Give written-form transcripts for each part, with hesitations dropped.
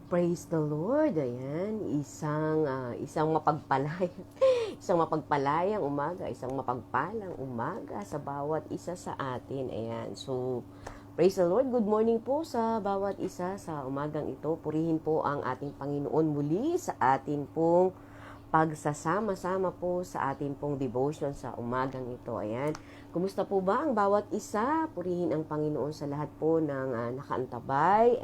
Praise the Lord. Ayan, isang mapagpalayang umaga, isang mapagpalang umaga sa bawat isa sa atin. Ayan. So, praise the Lord. Good morning po sa bawat isa sa umagang ito. Purihin po ang ating Panginoon muli sa atin pong pagsasama-sama po sa ating pong devotion sa umagang ito. Ayan. Kumusta po ba ang bawat isa? Purihin ang Panginoon sa lahat po ng nakaantabay,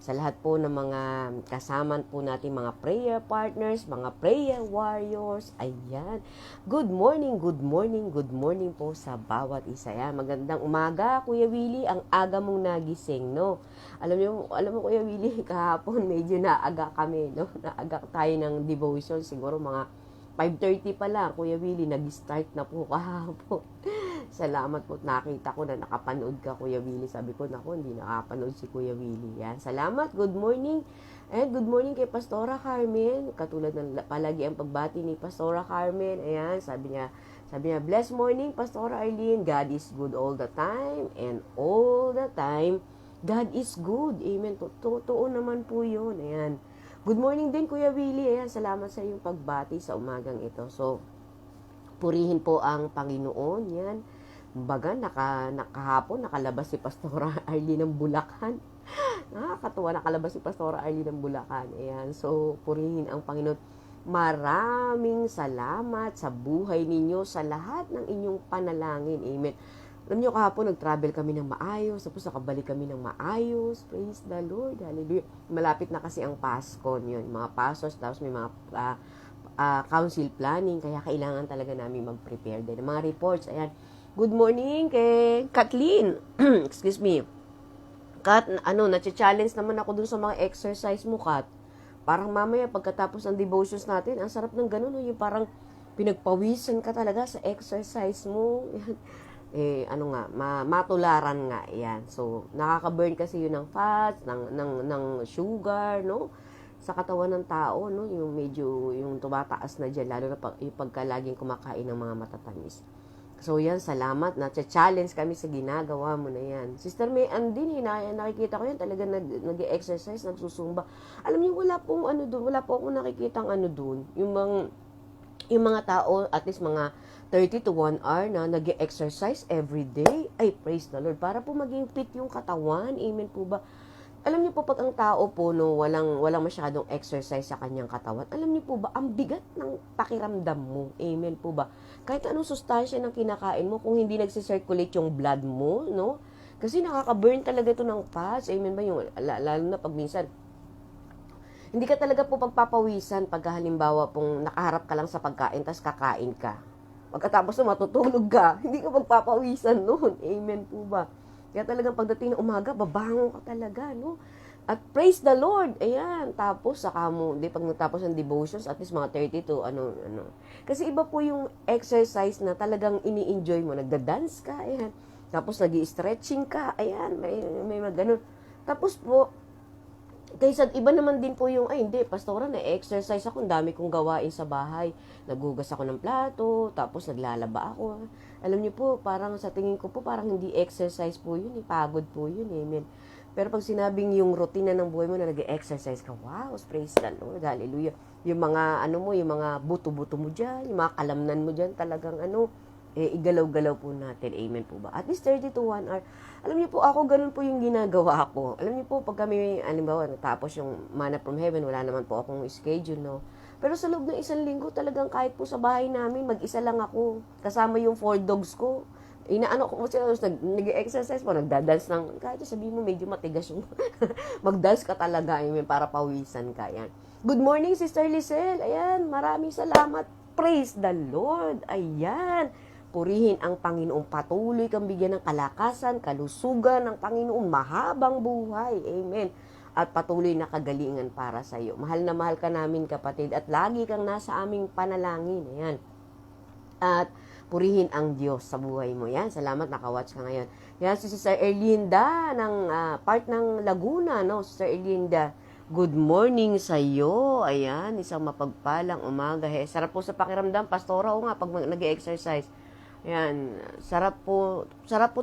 sa lahat po ng mga kasama po natin, mga prayer partners, mga prayer warriors. Ayan. Good morning, good morning, good morning po sa bawat isa. Ayan. Magandang umaga, Kuya Willie. Ang aga mong nagising, no? Alam mo Kuya Willie, kahapon medyo naaga kami, no? Naaga tayo ng devotion. Siguro mga 5:30 pa lang, Kuya Willie, nag-start na po kahapon. Salamat po, nakita ko na nakapanood ka, Kuya Willie. Sabi ko, naku, hindi nakapanood si Kuya Willie. Yan. Salamat, good morning. And good morning kay Pastora Carmen. Katulad ng palagi ang pagbati ni Pastora Carmen. Ayan, sabi niya, blessed morning, Pastora Arlene. God is good all the time. And all the time, God is good. Amen. Totoo naman po yun. Ayan. Good morning din, Kuya Willie. Ayan, salamat sa iyong pagbati sa umagang ito. So, purihin po ang Panginoon. Yan. Baga, nakahapon, nakalabas si Pastora Arlene ng Bulacan. Nakakatuwa, nakalabas si Pastora Arlene ng Bulacan. Ayan. So, purihin ang Panginoon. Maraming salamat sa buhay ninyo, sa lahat ng inyong panalangin. Amen. Alam nyo, kahapon, nag-travel kami ng maayos, tapos nakabalik kami ng maayos. Praise the Lord. Hallelujah. Malapit na kasi ang Pasko. Yun, mga Pasos, tapos may mga council planning, kaya kailangan talaga namin mag-prepare din. Mga reports, ayan. Good morning kay Kathleen. Excuse me. Kat, na-challenge naman ako dun sa mga exercise mo, Kat. Parang mamaya, pagkatapos ng devotions natin, ang sarap ng ganun, yung parang pinagpawisan ka talaga sa exercise mo. Matularan nga, yan. So, nakaka-burn kasi yun ng fats, ng sugar, no? Sa katawan ng tao, no? Yung medyo, yung tumataas na dyan, lalo na yung pagka laging kumakain ng mga matatamis. So, yan, salamat. Na-challenge kami sa ginagawa mo na yan. Sister May Andin, nakikita ko yan, talaga nag-exercise, nagsusumba. Alam niyo, wala po akong nakikitang doon. Yung mga tao, at least mga 30 to 1 hour na nag-exercise every day. Ay, praise the Lord. Para po maging fit yung katawan. Amen po ba? Alam niyo po, pag ang tao po, no, walang masyadong exercise sa kanyang katawan, alam niyo po ba, ang bigat ng pakiramdam mo. Amen po ba? Kahit anong sustansya ng kinakain mo, kung hindi nagsisirculate yung blood mo, no? Kasi nakaka-burn talaga ito ng fats. Amen ba? Yung, lalo na pag minsan, hindi ka talaga po pagpapawisan pag halimbawa pong nakaharap ka lang sa pagkain, tas kakain ka. Pagkatapos na matutulog ka, hindi ka pagpapawisan noon. Amen po ba? Kaya talagang pagdating ng umaga, babangon ka talaga, no? At praise the Lord. Ayan. Tapos, saka mo, pag natapos ng devotions, at least mga 30 to, Kasi iba po yung exercise na talagang ini-enjoy mo. Nagda-dance ka, ayan. Tapos, nag-i-stretching ka, ayan. May ganun. Tapos po, kaysa iba naman din po yung, hindi, pastora, na-exercise ako, ang dami kong gawain sa bahay. Naghugas ako ng plato, tapos naglalaba ako. Alam niyo po, parang sa tingin ko po, parang hindi exercise po yun, pagod po yun, amen. Pero pag sinabing yung routine ng buhay mo na nag-exercise ka, wow, praise the Lord, hallelujah. Yung mga, yung mga buto-buto mo dyan, yung mga kalamnan mo dyan, talagang igalaw-galaw po natin. Amen po ba? At least 30 to 1 hour. Alam niyo po, ako ganun po yung ginagawa ko. Alam niyo po, pag kami, alimbawa, natapos yung manna from heaven, wala naman po akong schedule, no? Pero sa loob ng 1 linggo, talagang kahit po sa bahay namin, mag-isa lang ako. Kasama yung 4 dogs ko. Ko sila, nag-exercise po, nagda-dance ng, kahit sabihin mo, medyo matigas yung, mag-dance ka talaga, amen, para pawisan ka, yan. Good morning, Sister Lizelle. Ayan, maraming salamat. Praise the Lord. Ayan. Purihin ang Panginoon. Patuloy kang bigyan ng kalakasan, kalusugan ng Panginoon, mahabang buhay. Amen. At patuloy na kagalingan para sa iyo. Mahal na mahal ka namin, kapatid, at lagi kang nasa aming panalangin. Ayan. At purihin ang Diyos sa buhay mo. Yan, salamat, nakawatch ka ngayon. Yan, si Sister Erlinda, ng part ng Laguna, no? Sister Erlinda, good morning sa iyo. Ayan, isang mapagpalang umaga. Sarap po sa pakiramdam, pastora, nga, pag nag-exercise. Ayan, sarap po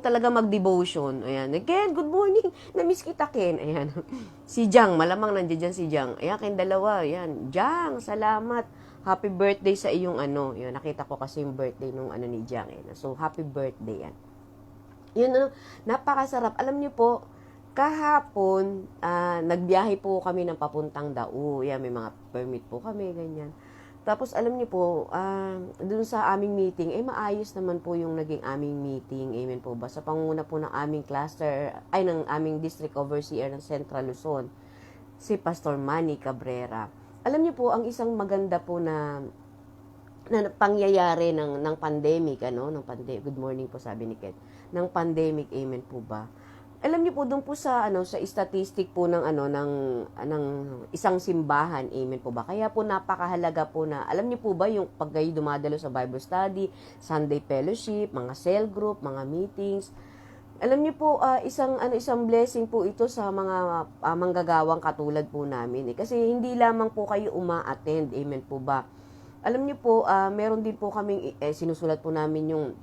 talaga mag-devotion. Ayan, Ken, good morning. Na-miss kita, Ken. Ayan, si Jang, malamang nandiyan dyan si Jang. Ayan, kayong dalawa. Ayan, Jang, salamat. Happy birthday sa iyong ano. Ayan, nakita ko kasi yung birthday nung ano ni Jang. Ayan. So, happy birthday. Yan. Yun, ano, napakasarap. Alam niyo po, kahapon, nagbiyahe po kami ng papuntang Dao. Yan, may mga permit po kami, ganyan. Tapos alam niyo po, dun sa aming meeting, maayos naman po yung naging aming meeting. Amen po ba? Sa panguna po ng aming cluster, ng aming district overseer ng Central Luzon, si Pastor Manny Cabrera. Alam niyo po, ang isang maganda po na pangyayari ng pandemic, good morning po sabi ni Ken, ng pandemic, amen po ba? Alam niyo po doon po sa sa statistic po ng isang simbahan, amen po ba? Kaya po napakahalaga po na alam niyo po ba yung pag kayo dumadalo sa Bible study, Sunday fellowship, mga cell group, mga meetings. Alam niyo po isang blessing po ito sa mga manggagawang katulad po namin kasi hindi lamang po kayo uma-attend, amen po ba? Alam niyo po meron din po kaming sinusulat po namin yung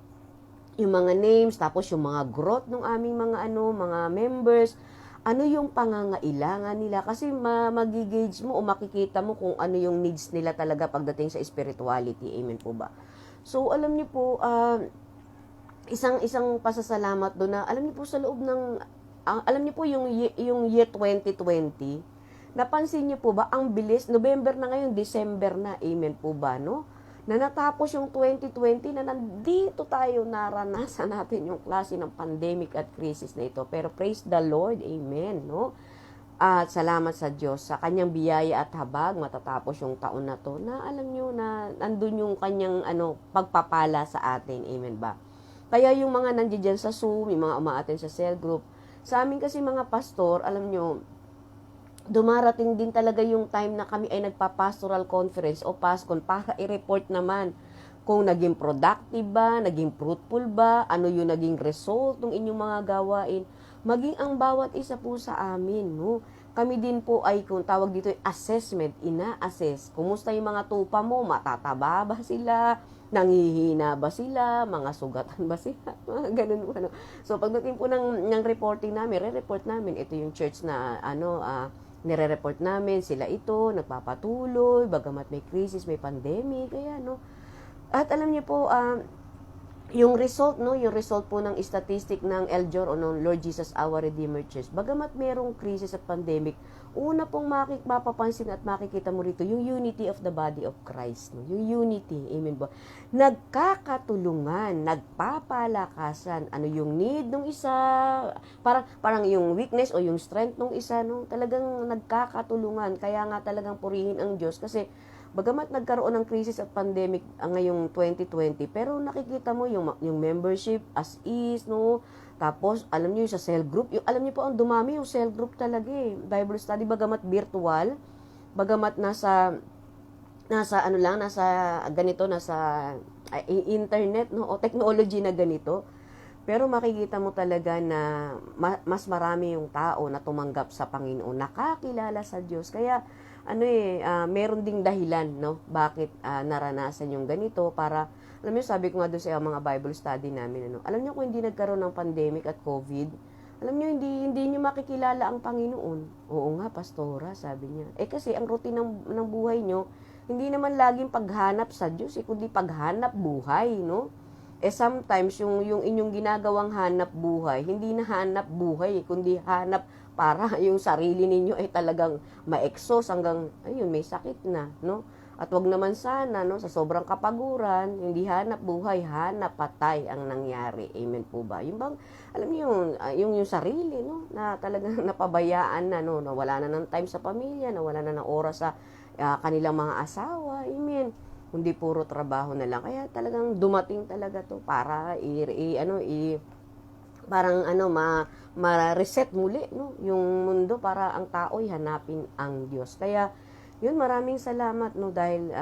mga names, tapos yung mga growth ng aming mga members, ano yung pangangailangan nila. Kasi magigage mo o makikita mo kung ano yung needs nila talaga pagdating sa spirituality. Amen po ba? So, alam niyo po, isang pasasalamat doon na, alam niyo po sa loob ng, alam niyo po yung year 2020, napansin niyo po ba, ang bilis, November na ngayon, December na, amen po ba, no? Na natapos yung 2020 na nandito tayo naranasan natin yung klase ng pandemic at crisis na ito. Pero praise the Lord, amen, no? At salamat sa Diyos sa kanyang biyaya at habag matatapos yung taon na to na alam nyo na nandun yung kanyang pagpapala sa atin, amen ba? Kaya yung mga nandiyan sa Zoom, yung mga umaaten sa cell group, sa amin kasi mga pastor, alam nyo, dumarating din talaga yung time na kami ay nagpa-pastoral conference o PASCON para i-report naman kung naging productive ba, naging fruitful ba, ano yung naging result ng inyong mga gawain, maging ang bawat isa po sa amin, no? Kami din po ay, kung tawag dito, assessment, ina-assess. Kumusta yung mga tupa mo? Matataba ba sila? Nangihina ba sila? Mga sugatan ba sila? Mga ganun po, ano. So, pagdating po ng reporting namin, re-report namin, ito yung church na, nire-report namin, sila ito, nagpapatuloy, bagamat may crisis, may pandemic, kaya, no. At alam niyo po, yung result po ng statistic ng LJOR o ng Lord Jesus Our Redeemer Church, bagamat merong crisis at pandemic, una pong mapapansin at makikita mo rito, yung unity of the body of Christ, no? Yung unity, amen ba? Nagkakatulungan, nagpapalakasan, ano yung need ng isa, parang yung weakness o yung strength ng isa, no? Talagang nagkakatulungan, kaya nga talagang purihin ang Diyos, kasi bagamat nagkaroon ng crisis at pandemic ngayong 2020, pero nakikita mo yung membership as is, no? Tapos, alam niyo sa cell group, alam niyo po ang dumami yung cell group talaga eh. Bible study, bagamat virtual, bagamat nasa ganito, nasa internet, no? O technology na ganito. Pero makikita mo talaga na mas marami yung tao na tumanggap sa Panginoon, nakakilala sa Diyos. Kaya, meron ding dahilan, no? Bakit naranasan yung ganito para, alam niyo, sabi ko nga doon sa mga Bible study namin, alam niyo kung hindi nagkaroon ng pandemic at COVID, alam niyo, hindi niyo makikilala ang Panginoon. Oo nga, pastora, sabi niya. Kasi ang routine ng buhay niyo, hindi naman laging paghanap sa Diyos, kundi paghanap buhay, no? Sometimes yung inyong ginagawang hanap buhay, hindi na hanap buhay, kundi hanap para yung sarili ninyo ay talagang ma-exhaust hanggang, ayun, may sakit na, no? At wag naman sana, no, sa sobrang kapaguran, hindi hanap buhay, hanap patay ang nangyari. Amen po ba? Yung bang, alam niyo, yung sarili, no, na talagang napabayaan na, no, nawala na ng time sa pamilya, nawala na ng oras sa kanilang mga asawa. Amen. Hindi puro trabaho na lang. Kaya talagang dumating talaga to para ma-reset muli, no, yung mundo para ang tao'y hanapin ang Diyos. Kaya yun, maraming salamat, no, dahil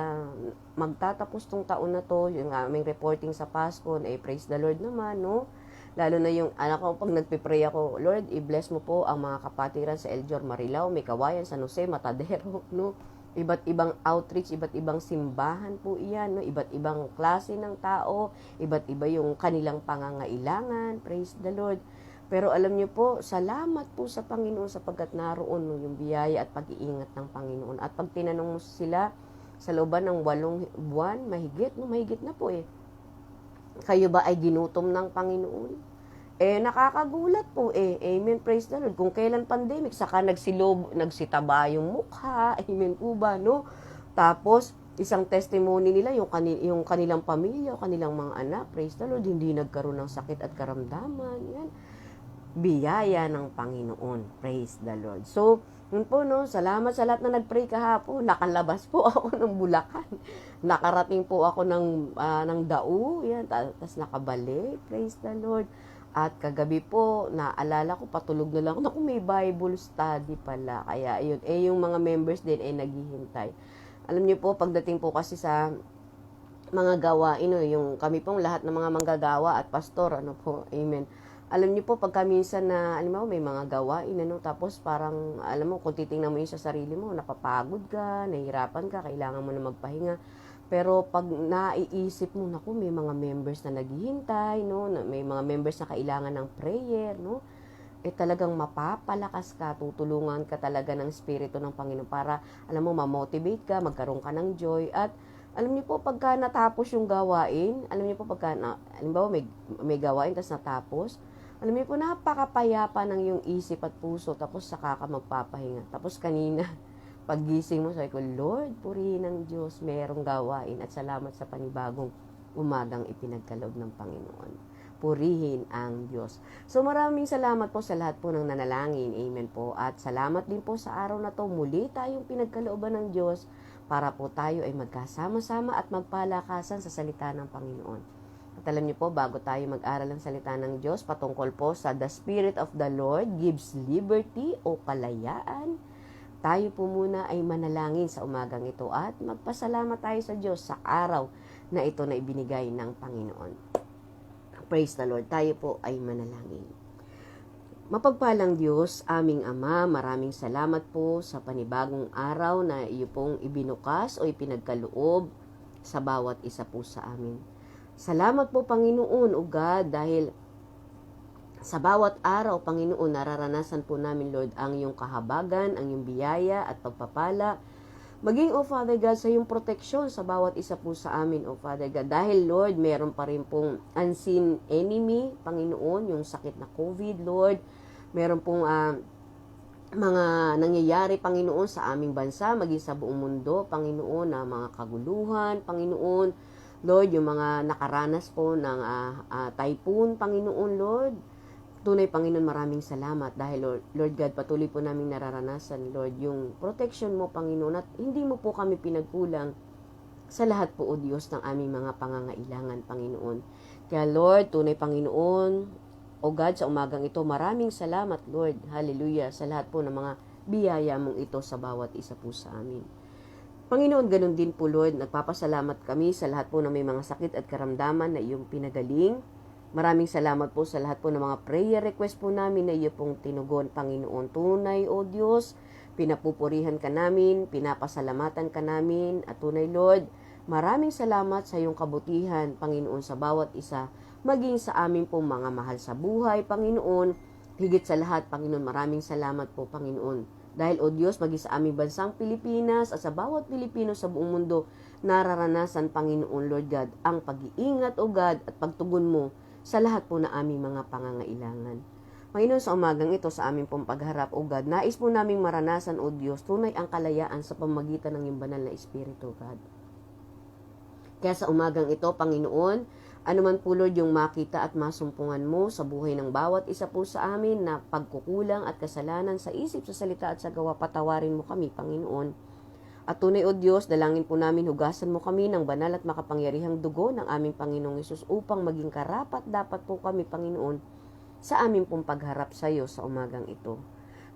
magtatapos tong taon na to, yung aming reporting sa Pasko, praise the Lord naman, no. Lalo na yung anak ko, pag nagpipray ako, Lord, i-bless mo po ang mga kapatiran sa Eljor, Marilao, May Kawayan, San Jose, Matadero, no. Iba't ibang outreach, iba't ibang simbahan po iyan, no? Iba't ibang klase ng tao, iba't iba yung kanilang pangangailangan, praise the Lord. Pero alam niyo po, salamat po sa Panginoon sapagkat naroon no, yung biyaya at pag-iingat ng Panginoon. At pag tinanong mo sila sa looban ng 8 buwan, mahigit, no? Mahigit na po eh. Kayo ba ay ginutom ng Panginoon? Nakakagulat po eh. Amen, praise the Lord. Kung kailan pandemic, saka nagsitaba yung mukha. Amen po ba, no? Tapos, isang testimony nila, yung kanilang pamilya, kanilang mga anak, praise the Lord, hindi nagkaroon ng sakit at karamdaman. Yan. Biyaya ng Panginoon. Praise the Lord. So, yun po, no? Salamat sa lahat na nag-pray kahapon. Nakalabas po ako ng Bulacan. Nakarating po ako ng Dao. Yan. Tapos nakabalik. Praise the Lord. At kagabi po, naalala ko, patulog na lang. Naku, may Bible study pala. Kaya, yun. Yung mga members din ay naghihintay. Alam niyo po, pagdating po kasi sa mga gawain, yung kami pong lahat ng mga manggagawa at pastor, ano po, amen. Alam niyo po, pagka minsan na, alam mo, may mga gawain, tapos parang, alam mo, kung titingnan mo yun sa sarili mo, napapagod ka, nahihirapan ka, kailangan mo na magpahinga. Pero pag naiisip mo, naku, may mga members na naghihintay, no? May mga members na kailangan ng prayer, no? Talagang mapapalakas ka, tutulungan ka talaga ng Espiritu ng Panginoon para, alam mo, ma-motivate ka, magkaroon ka ng joy. At alam niyo po, pagka natapos yung gawain, alam niyo po, alimbawa may gawain, tapos natapos, alam niyo po, napakapayapa ng yung isip at puso, tapos saka ka magpapahinga. Tapos kanina, paggising mo, sabi ko, Lord, purihin ng Diyos, merong gawain at salamat sa panibagong umagang ipinagkaloob ng Panginoon. Purihin ang Diyos. So maraming salamat po sa lahat po ng nanalangin. Amen po. At salamat din po sa araw na to. Muli tayong pinagkalooban ng Diyos para po tayo ay magkasama-sama at magpalakasan sa salita ng Panginoon. At alam niyo po, bago tayo mag-aral ng salita ng Diyos, patungkol po sa The Spirit of the Lord gives liberty o kalayaan, tayo po muna ay manalangin sa umagang ito at magpasalamat tayo sa Diyos sa araw na ito na ibinigay ng Panginoon. Praise the Lord. Tayo po ay manalangin. Mapagpalang Diyos, aming Ama, maraming salamat po sa panibagong araw na iyo pong ibinukas o ipinagkaloob sa bawat isa po sa amin. Salamat po, Panginoon, O God, dahil sa bawat araw, Panginoon, nararanasan po namin, Lord, ang iyong kahabagan, ang iyong biyaya at pagpapala. Maging, O Father God, sa iyong proteksyon sa bawat isa po sa amin, O Father God. Dahil, Lord, meron pa rin pong unseen enemy, Panginoon, yung sakit na COVID, Lord. Meron pong mga nangyayari, Panginoon, sa aming bansa, maging sa buong mundo, Panginoon, na mga kaguluhan, Panginoon. Lord, yung mga nakaranas po ng typhoon, Panginoon, Lord. Tunay, Panginoon, maraming salamat dahil, Lord God, patuloy po namin nararanasan, Lord, yung protection mo, Panginoon, at hindi mo po kami pinagkulang sa lahat po, O Diyos, ng aming mga pangangailangan, Panginoon. Kaya, Lord, tunay, Panginoon, O God, sa umagang ito, maraming salamat, Lord, hallelujah, sa lahat po ng mga biyaya mong ito sa bawat isa po sa amin. Panginoon, ganun din po, Lord, nagpapasalamat kami sa lahat po ng may mga sakit at karamdaman na iyong pinagaling. Maraming salamat po sa lahat po ng mga prayer request po namin na iyo pong tinugon, Panginoon. Tunay, O Diyos, pinapupurihan ka namin, pinapasalamatan ka namin, at tunay, Lord, maraming salamat sa iyong kabutihan, Panginoon, sa bawat isa, maging sa amin pong mga mahal sa buhay, Panginoon. Higit sa lahat, Panginoon, maraming salamat po, Panginoon. Dahil, O Diyos, maging sa aming bansang Pilipinas at sa bawat Pilipino sa buong mundo, nararanasan, Panginoon, Lord God, ang pag-iingat, O God, at pagtugon mo sa lahat po na aming mga pangangailangan. Panginoon, sa umagang ito, sa aming pong pagharap, O God, nais po naming maranasan, O Diyos, tunay ang kalayaan sa pamamagitan ng iyong banal na Espiritu, God. Kaya sa umagang ito, Panginoon, anuman po, Lord, yung makita at masumpungan mo sa buhay ng bawat isa po sa amin na pagkukulang at kasalanan sa isip, sa salita at sa gawa, patawarin mo kami, Panginoon. At tunay, O Diyos, dalangin po namin, hugasan mo kami ng banal at makapangyarihang dugo ng aming Panginoong Hesus upang maging karapat dapat po kami, Panginoon, sa aming pong pagharap sa iyo sa umagang ito.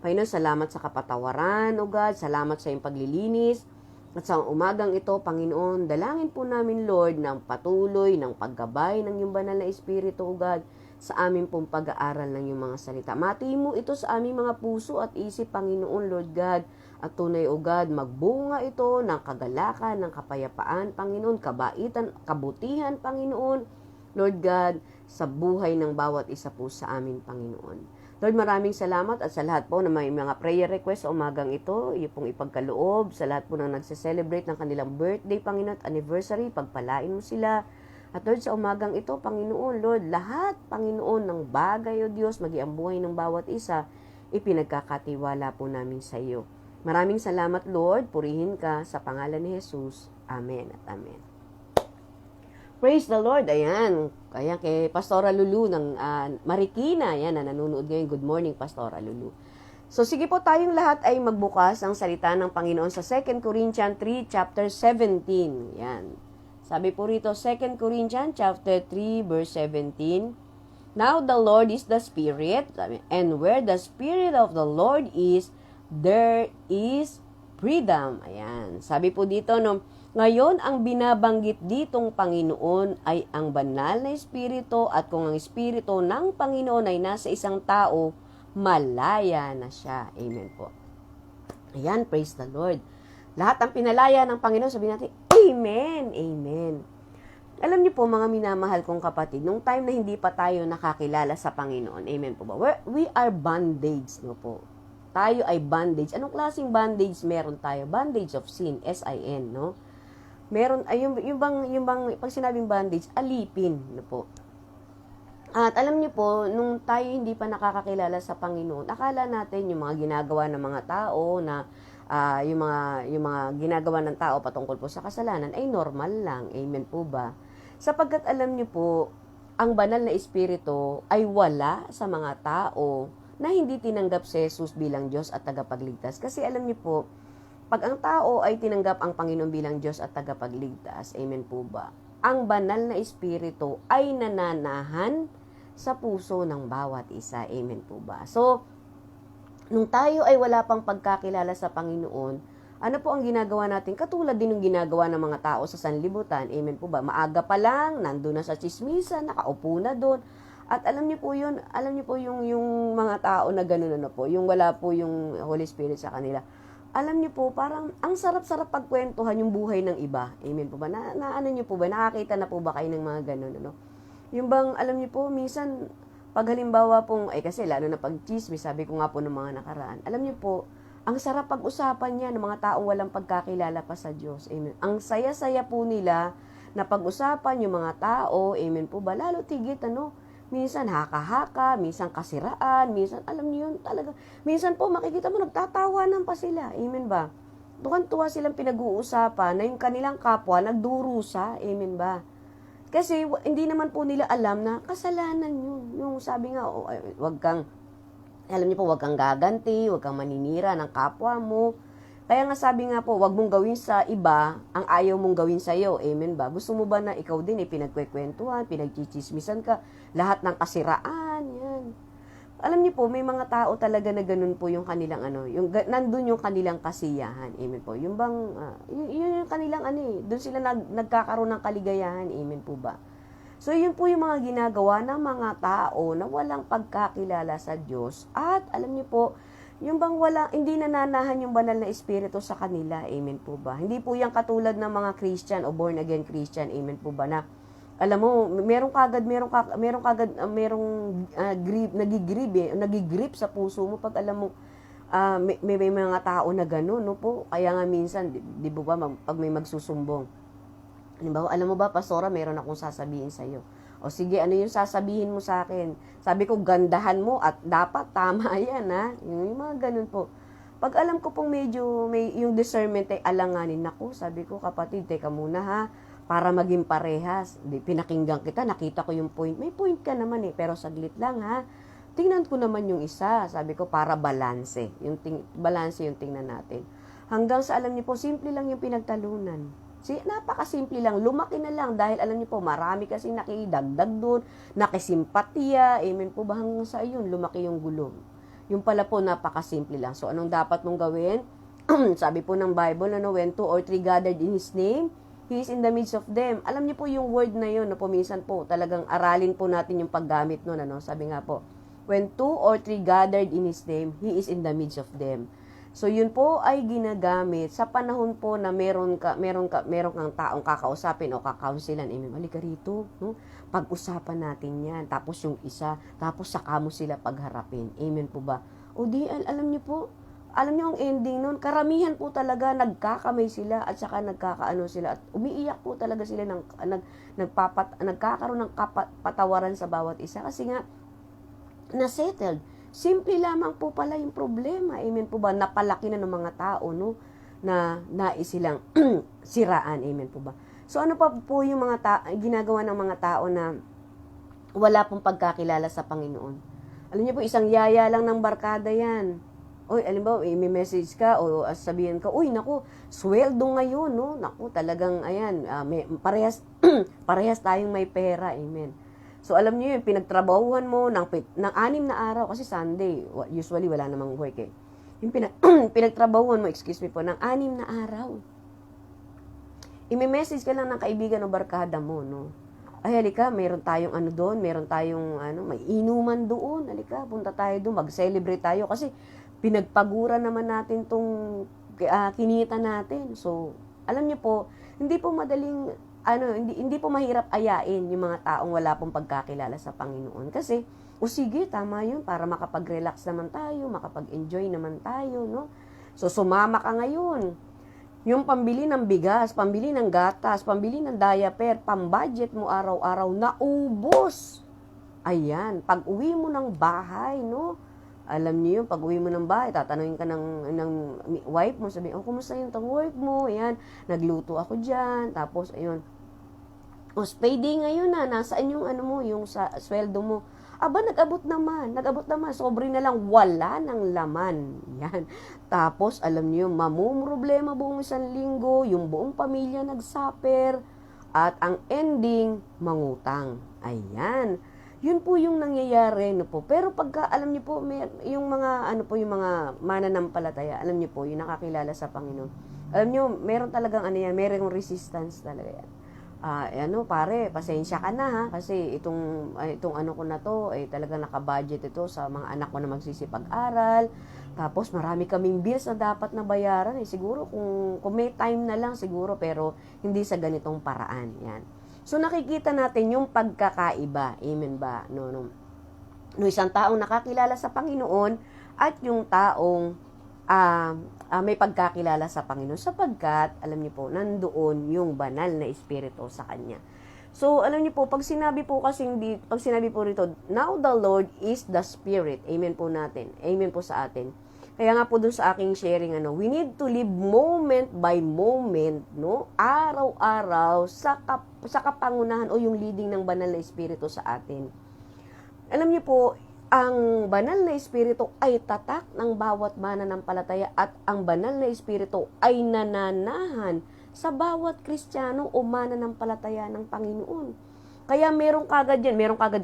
Panginoon, salamat sa kapatawaran, O God, salamat sa iyong paglilinis. At sa umagang ito, Panginoon, dalangin po namin, Lord, ng patuloy, ng paggabay ng iyong banal na Espiritu, O God, sa aming pong pag-aaral ng iyong mga salita. Mati mo ito sa aming mga puso at isip, Panginoon, Lord God, At tunay, O God, magbunga ito ng kagalakan, ng kapayapaan, Panginoon, kabaitan, kabutihan, Panginoon, Lord God, sa buhay ng bawat isa po sa amin, Panginoon. Lord, maraming salamat at sa lahat po na may mga prayer request sa umagang ito, iyo pong ipagkaloob, sa lahat po na nagse-celebrate ng kanilang birthday, Panginoon, at anniversary, pagpalain mo sila. At Lord, sa umagang ito, Panginoon, Lord, lahat, Panginoon, ng bagay, O Diyos, magi ang buhay ng bawat isa, ipinagkakatiwala po namin sa iyo. Maraming salamat, Lord, purihin ka sa pangalan ni Jesus. Amen at amen. Praise the Lord. Ayan. Kaya kay Pastora Lulu ng Marikina. Ayan, na nanonood ngayon. Good morning, Pastora Lulu. So, sige po tayong lahat ay magbukas ang salita ng Panginoon sa 2 Corinthians 3, chapter 17. Ayan. Sabi po rito, 2 Corinthians chapter 3, verse 17. Now the Lord is the Spirit, and where the Spirit of the Lord is, there is freedom. Ayan. Sabi po dito, no, ngayon, ang binabanggit ditong Panginoon ay ang banal na Espiritu, at kung ang Espiritu ng Panginoon ay nasa isang tao, malaya na siya. Amen po. Ayan, praise the Lord. Lahat ng pinalaya ng Panginoon, sabihin natin, Amen, Amen. Alam niyo po, mga minamahal kong kapatid, nung time na hindi pa tayo nakakilala sa Panginoon, Amen po ba? We are bondage, no po. Tayo ay bondage. Anong klaseng bondage meron tayo? Bondage of sin, S-I-N, no? Meron, ay yung bang, pag sinabing bandage, alipin, no po. At alam niyo po, nung tayo hindi pa nakakakilala sa Panginoon, akala natin yung mga ginagawa ng mga tao na, yung mga ginagawa ng tao patungkol po sa kasalanan ay normal lang. Amen po ba? Sapagkat alam niyo po, ang banal na Espiritu ay wala sa mga tao na hindi tinanggap si Jesus bilang Diyos at tagapagligtas. Kasi alam niyo po, pag ang tao ay tinanggap ang Panginoon bilang Diyos at tagapagligtas, amen po ba? Ang banal na Espiritu ay nananahan sa puso ng bawat isa, amen po ba? So, nung tayo ay wala pang pagkakilala sa Panginoon, ano po ang ginagawa natin? Katulad din ng ginagawa ng mga tao sa sanlibutan, amen po ba? Maaga pa lang, nandun na sa chismisan, nakaupo na doon. At alam niyo po yun, yung mga tao na gano'n na po, yung wala po yung Holy Spirit sa kanila. Alam niyo po, parang ang sarap-sarap pagkwentuhan yung buhay ng iba. Amen po ba? Ano niyo po ba? Nakakita na po ba kayo ng mga ganun, ano? Yung bang, alam niyo po, minsan, pag halimbawa pong, kasi lalo na pag chismis, sabi ko nga po ng mga nakaraan, alam niyo po, ang sarap pag-usapan niya ng mga taong walang pagkakilala pa sa Diyos. Amen. Ang saya-saya po nila na pag-usapan yung mga tao, amen po ba? Lalo tigit, minsan haka-haka, minsan kasiraan, minsan, alam niyo yun, talaga. Minsan po, makikita mo, nagtatawanan pa sila. Amen ba? Tuwan-tuwa silang pinag-uusapan na yung kanilang kapwa nagdurusa. Amen ba? Kasi, hindi naman po nila alam na kasalanan yun. Yung sabi nga, alam niyo po, wag kang gaganti, wag kang maninira ng kapwa mo. Kaya nga sabi nga po, wag mong gawin sa iba ang ayaw mong gawin sa iyo. Amen ba? Gusto mo ba na ikaw din pinagkwekwentuhan, pinagchichismisan ka, lahat ng kasiraan, yan. Alam niyo po, may mga tao talaga na ganun po yung kanilang nandun yung kanilang kasiyahan. Amen po. Yung bang, yun yung kanilang doon sila nagkakaroon ng kaligayahan. Amen po ba? So, yun po yung mga ginagawa ng mga tao na walang pagkakilala sa Diyos. At, alam niyo po, yung bang hindi nananahan yung banal na Espiritu sa kanila, amen po ba? Hindi po yan katulad ng mga Christian o born again Christian, amen po ba, na alam mo, merong nagigrip sa puso mo pag alam mo, may mga tao na gano'n, no po? Kaya nga minsan, di ba, pag may magsusumbong, halimbawa, alam mo ba, Pastora, meron akong sasabihin sa'yo. O sige, ano yung sasabihin mo sa akin? Sabi ko, gandahan mo at dapat tama yan, ha? Yung mga ganun po. Pag alam ko pong medyo may yung discernment ay alanganin, ako, sabi ko, kapatid, teka muna ha, para maging parehas. Pinakinggan kita, nakita ko yung point. May point ka naman pero saglit lang ha. Tingnan ko naman yung isa, sabi ko, para balanse. Balanse yung tingnan natin. Hanggang sa alam niyo po, simple lang yung pinagtalunan. Napakasimple lang, lumaki na lang dahil alam niyo po, marami kasing nakidagdag doon, nakisimpatiya, amen po ba hanggang sa iyon, lumaki yung gulo. Yung pala po, napakasimple lang. So, anong dapat mong gawin? Sabi po ng Bible, when 2 or 3 gathered in His name, He is in the midst of them. Alam niyo po yung word na yun, po minsan po, talagang aralin po natin yung paggamit nun, Sabi nga po, when 2 or 3 gathered in His name, He is in the midst of them. So, yun po ay ginagamit sa panahon po na meron kang taong kakausapin o kakaunsilan. Amen. Halika rito, no? Pag-usapan natin yan. Tapos yung isa, tapos saka mo sila pagharapin. Amen po ba? O di, alam niyo po, alam niyo ang ending nun, karamihan po talaga nagkakamay sila at saka nagkakaano sila at umiiyak po talaga sila nagkakaroon ng patawaran sa bawat isa kasi nga na-settled. Simple lamang po pala yung problema. Amen po ba? Napalaki na ng mga tao, no? Na nais silang siraan. Amen po ba? So, ano pa po yung ginagawa ng mga tao na wala pong pagkakilala sa Panginoon? Alam niyo po, isang yaya lang ng barkada yan. Oy, alam ba, may message ka o sabihin ka, uy, naku, sweldo ngayon, no? Naku, talagang, ayan, parehas tayong may pera. Amen. So, alam niyo yun, pinagtrabahuhan mo ng 6 na araw, kasi Sunday, usually wala namang work eh. Yung pinagtrabahuhan mo, excuse me po, ng 6 na araw. I-message ka lang ng kaibigan o barkada mo, no? Ay, halika, meron tayong doon, meron tayong, may inuman doon. Halika, punta tayo doon, mag-celebrate tayo. Kasi, pinagpagura naman natin tong kinita natin. So, alam niyo po, hindi po madaling, hindi po mahirap ayain yung mga taong wala pong pagkakilala sa Panginoon. Kasi, sige, tama yun, para makapag-relax naman tayo, makapag-enjoy naman tayo, no? So, sumama ka ngayon. Yung pambili ng bigas, pambili ng gatas, pambili ng diaper, pambudget mo araw-araw, naubos. Ayan, pag uwi mo ng bahay, no? Alam niyo yung pag uwi mo ng bahay, tatanungin ka ng wife mo, sabihin, kumusta yung work mo? Ayan, nagluto ako dyan. Tapos, ayun, payday ngayon na, nasaan yung yung sweldo mo? Aba, nag-abot naman, sobre na lang, wala ng laman. Yan. Tapos, alam niyo, mamumroblema buong 1 linggo, yung buong pamilya nagsuffer, at ang ending, mangutang. Ayan. Yun po yung nangyayari, no po. Pero pagka, alam niyo po, yung mga, yung mga mananampalataya, alam niyo po, yung nakakilala sa Panginoon. Alam niyo, meron talagang merong resistance talaga yan. Pare, pasensya ka na ha, kasi itong ko na to, talagang nakabudget ito sa mga anak ko na magsisipag-aral. Tapos marami kaming bills na dapat na bayaran. Siguro kung may time na lang siguro, pero hindi sa ganitong paraan. Yan. So nakikita natin yung pagkakaiba. Amen ba? No, isang taong nakakilala sa Panginoon at yung taong may pagkakilala sa Panginoon sapagkat, alam niyo po, nandoon yung banal na Espiritu sa Kanya. So, alam niyo po, pag sinabi po rito, now the Lord is the Spirit. Amen po natin. Amen po sa atin. Kaya nga po doon sa aking sharing, we need to live moment by moment, no? Araw-araw sa kapangunahan o yung leading ng banal na Espiritu sa atin. Alam niyo po, ang banal na Espiritu ay tatak ng bawat mananampalataya at ang banal na Espiritu ay nananahan sa bawat Kristiyano o mananampalataya ng Panginoon. Kaya meron kagad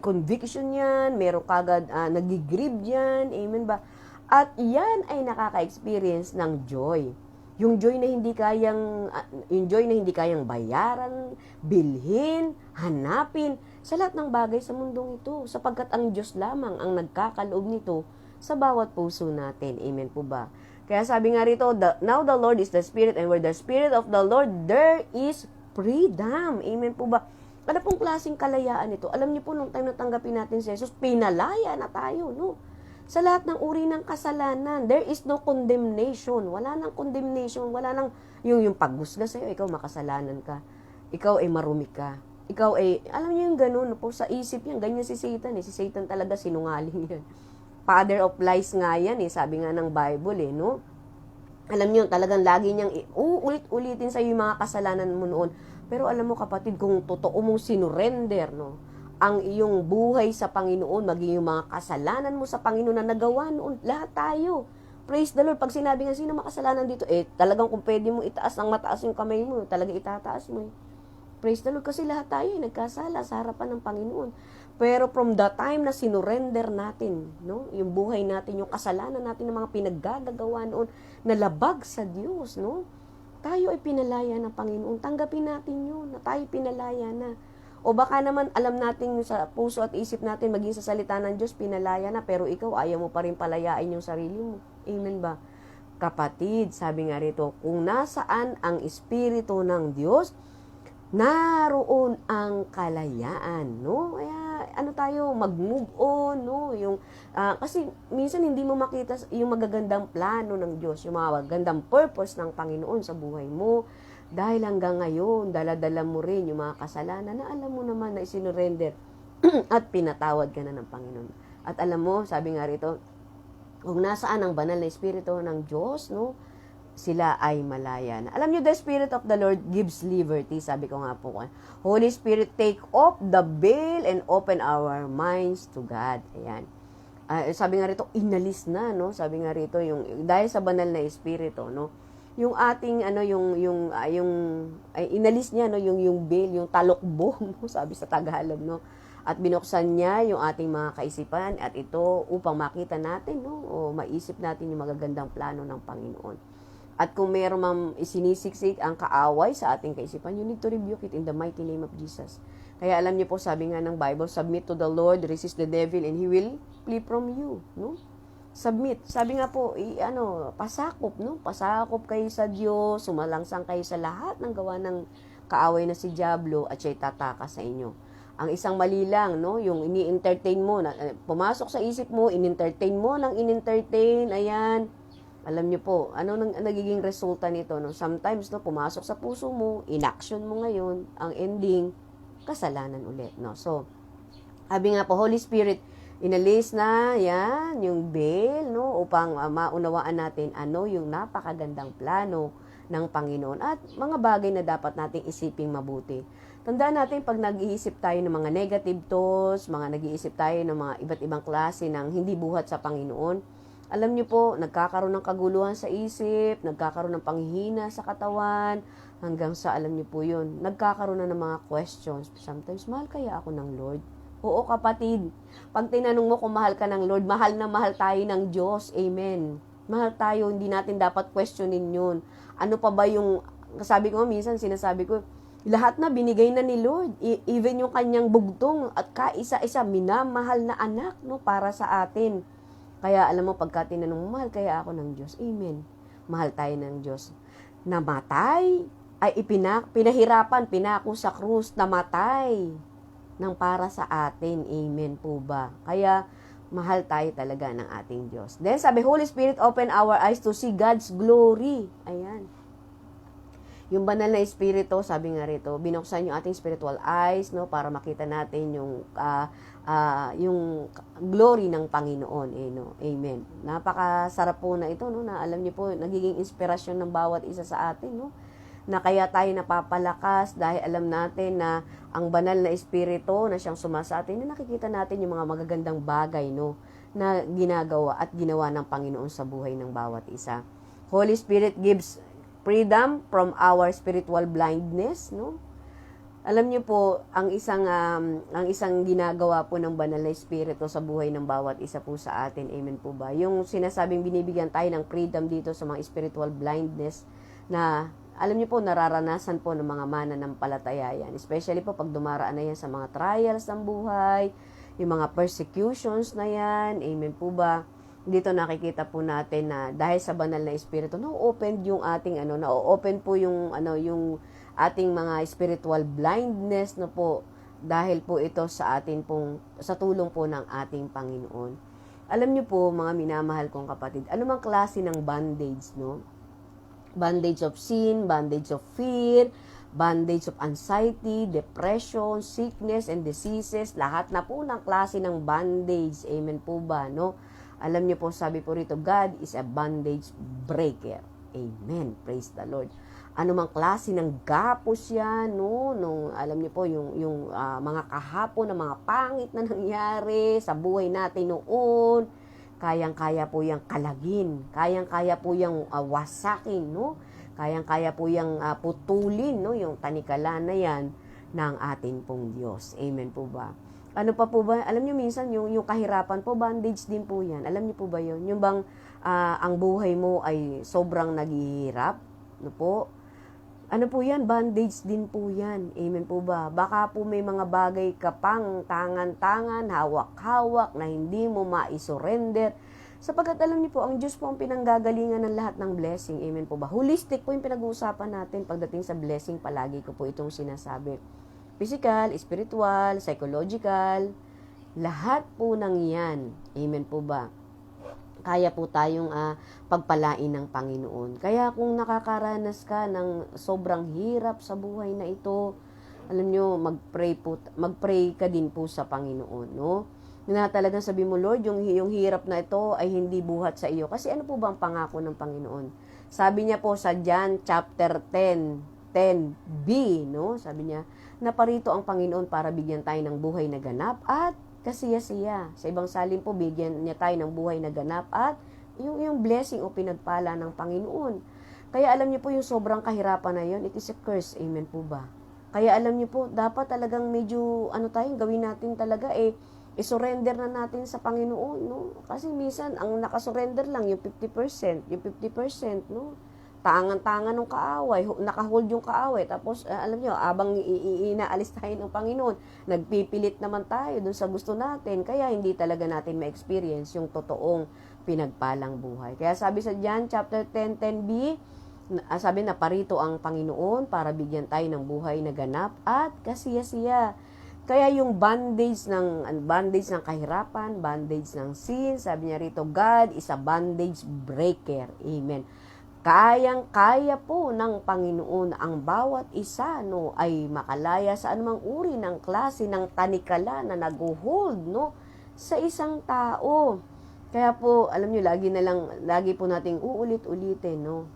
conviction yan, meron kagad nagigrieve yan, amen ba? At yan ay nakaka-experience ng joy. Yung joy na hindi kayang bayaran, bilhin, hanapin, sa lahat ng bagay sa mundong ito, sapagkat ang Diyos lamang ang nagkakaloob nito sa bawat puso natin. Amen po ba? Kaya sabi nga rito, now the Lord is the Spirit, and where the Spirit of the Lord, there is freedom. Amen po ba? Ano pong klaseng kalayaan ito? Alam niyo po, nung time na tanggapin natin si Jesus, pinalaya na tayo, no? Sa lahat ng uri ng kasalanan, there is no condemnation. Wala nang condemnation, wala nang yung paghusga sa'yo, ikaw makasalanan ka. Ikaw ay marumi ka. Ikaw ay, alam niyo yung ganun po, sa isip yan, ganyan si Satan. Si Satan talaga sinungaling yan. Father of lies nga yan, sabi nga ng Bible, no? Alam niyo, talagang lagi niyang ulit-ulitin sa yung mga kasalanan mo noon. Pero alam mo kapatid, kung totoo mong sinurrender, no? Ang iyong buhay sa Panginoon, maging yung mga kasalanan mo sa Panginoon na nagawa noon, lahat tayo. Praise the Lord. Pag sinabi nga, sino makasalanan dito? Talagang kung pwede mo itaas ng mataas yung kamay mo, talagang itataas mo. Praise the Lord. Kasi lahat tayo nagkasala sa harapan ng Panginoon. Pero from the time na sinurrender natin, no, yung buhay natin, yung kasalanan natin, ng mga pinaggagawa noon, nalabag sa Diyos, no? Tayo ay pinalaya ng Panginoon. Tanggapin natin yun, na tayo pinalaya na. O baka naman alam natin sa puso at isip natin, maging sa salita ng Diyos, pinalaya na, pero ikaw ayaw mo pa rin palayain yung sarili mo. Amen ba? kapatid, sabi nga rito, kung nasaan ang Espiritu ng Diyos, naroon ang kalayaan, no? Kaya ano tayo, mag-move on, no? Kasi minsan hindi mo makita yung magagandang plano ng Diyos, yung mga magagandang purpose ng Panginoon sa buhay mo. Dahil hanggang ngayon, dala-dala mo rin yung mga kasalanan na alam mo naman na isinurrender at pinatawad ka na ng Panginoon. At alam mo, sabi nga rito, kung nasaan ang banal na Espiritu ng Diyos, no? Sila ay malaya na. Alam nyo, the Spirit of the Lord gives liberty. Sabi ko nga po, Holy Spirit, take off the veil and open our minds to God. Ayan. Sabi nga rito, inalis na, no? Sabi nga rito, dahil sa banal na Espiritu, no? Yung ating, inalis niya, no? Yung veil, yung talokbo, no? Sabi sa Tagalog, no? At binuksan niya yung ating mga kaisipan at ito upang makita natin, no? O maisip natin yung magagandang plano ng Panginoon. At kung mayroon mang isinisiksik ang kaaway sa ating kaisipan, you need to rebuke it in the mighty name of Jesus. Kaya alam niyo po, sabi nga ng Bible, submit to the Lord, resist the devil, and He will flee from you. No? Submit. Sabi nga po, pasakop, no? Pasakop kayo sa Diyos, sumalangsang kayo sa lahat ng gawa ng kaaway na si Diablo at siya'y tataka sa inyo. Ang isang mali lang, no? Yung ini-entertain mo, pumasok sa isip mo, in-entertain mo ng in-entertain, ayan. Alam niyo po, ano nagiging resulta nito? No? Sometimes, no, pumasok sa puso mo, inaction mo ngayon, ang ending, kasalanan ulit. No? So, sabi nga po, Holy Spirit, inalis na yan, yung veil, no, upang maunawaan natin ano yung napakagandang plano ng Panginoon at mga bagay na dapat nating isiping mabuti. Tandaan natin, pag nag-iisip tayo ng mga negative thoughts, nag-iisip tayo ng mga iba't ibang klase ng hindi buhat sa Panginoon, alam niyo po, nagkakaroon ng kaguluhan sa isip, nagkakaroon ng panghihina sa katawan, hanggang sa, alam niyo po yun, nagkakaroon na ng mga questions. Sometimes, mahal kaya ako ng Lord? Oo, kapatid. Pag tinanong mo kung mahal ka ng Lord, mahal na mahal tayo ng Diyos. Amen. Mahal tayo, hindi natin dapat questionin yun. Ano pa ba yung, sabi ko minsan, sinasabi ko, lahat na binigay na ni Lord. Even yung kanyang bugtong at kaisa-isa, minamahal na anak, no, para sa atin. Kaya alam mo, pagka tinanong mo, mahal kaya ako ng Diyos? Amen. Mahal tayo ng Diyos. Namatay, ay pinahirapan, pinako sa krus, namatay ng para sa atin. Amen po ba? Kaya, mahal tayo talaga ng ating Diyos. Then, sabi, Holy Spirit, open our eyes to see God's glory. Ayan. Yung banal na Espiritu, sabi nga rito, binuksan yung ating spiritual eyes, no, para makita natin yung glory ng Panginoon, no. Amen. Napakasarap po na ito, no, na alam niyo po, nagiging inspirasyon ng bawat isa sa atin, no, na kaya tayo napapalakas dahil alam natin na ang banal na Espiritu na siyang sumasa atin, na nakikita natin yung mga magagandang bagay, no, na ginagawa at ginawa ng Panginoon sa buhay ng bawat isa. Holy Spirit gives freedom from our spiritual blindness, no? Alam niyo po, ang isang ginagawa po ng banal na Espiritu sa buhay ng bawat isa po sa atin, amen po ba? Yung sinasabing binibigyan tayo ng freedom dito sa mga spiritual blindness na, alam niyo po, nararanasan po ng mga mananampalataya yan. Especially po pag dumaraan na yan sa mga trials ng buhay, yung mga persecutions na yan, amen po ba? Dito nakikita po natin na dahil sa banal na Espiritu, na-open yung ating na-open po yung ating mga spiritual blindness na po dahil po ito sa atin pong sa tulong po ng ating Panginoon. Alam niyo po, mga minamahal kong kapatid, anumang klase ng bandage, no? Bandage of sin, bandage of fear, bandage of anxiety, depression, sickness and diseases, lahat na po ng klase ng bandage. Amen po ba, no? Alam niyo po, sabi po rito, God is a bandage breaker. Amen. Praise the Lord. Ano mang klase ng gapos yan, no? Alam niyo po, yung mga kahapon na mga pangit na nangyari sa buhay natin noon, kayang-kaya po yung kalagin. Kayang-kaya po yung wasakin, no? Kayang-kaya po yung putulin, no? Yung tanikalan na yan ng atin pong Diyos. Amen po ba? Ano pa po ba? Alam niyo minsan yung kahirapan po, bandage din po yan. Alam niyo po ba yun? Yung bang ang buhay mo ay sobrang naghihirap? Ano po? Ano po yan? Bandage din po yan. Amen po ba? Baka po may mga bagay ka pang tangan-tangan, hawak-hawak na hindi mo ma-surrender Sapagkat alam niyo po, ang Diyos po ang pinanggagalingan ng lahat ng blessing. Amen po ba? Holistic po yung pinag-uusapan natin pagdating sa blessing. Palagi ko po itong sinasabi. Physical, spiritual, psychological, lahat po ng yan. Amen po ba? Kaya po tayong pagpalain ng Panginoon. Kaya kung nakakaranas ka ng sobrang hirap sa buhay na ito, alam nyo, mag-pray ka din po sa Panginoon, no? Na talagang sabi mo, Lord, yung hirap na ito ay hindi buhat sa iyo. Kasi ano po ba ang pangako ng Panginoon? Sabi niya po sa John chapter 10b, no? Sabi niya, naparito ang Panginoon para bigyan tayo ng buhay na ganap at kasiya-siya. Sa ibang salin po, bigyan niya tayo ng buhay na ganap at yung blessing o pinagpala ng Panginoon. Kaya alam niyo po, yung sobrang kahirapan na yon, it is a curse. Amen po ba? Kaya alam niyo po, dapat talagang medyo, gawin natin talaga, i-surrender na natin sa Panginoon, no? Kasi minsan, ang nakasurrender lang, yung 50%, no? Tangan-tangan ng kaaway, nakahold yung kaaway, tapos, alam niyo, abang inaalis tayo ng Panginoon, nagpipilit naman tayo dun sa gusto natin, kaya hindi talaga natin ma-experience yung totoong pinagpalang buhay. Kaya sabi sa John chapter 10:10b, sabi na parito ang Panginoon para bigyan tayo ng buhay na ganap at kasiya-siya. Kaya yung bandage ng kahirapan, bandage ng sin, sabi niya rito, God is a bandage breaker. Amen. Kayang-kaya po ng Panginoon ang bawat isa, no, ay makalaya sa anumang uri ng klase ng tanikala na nag-hold, no, sa isang tao. Kaya po, alam niyo, lagi po nating uulit-ulitin, no.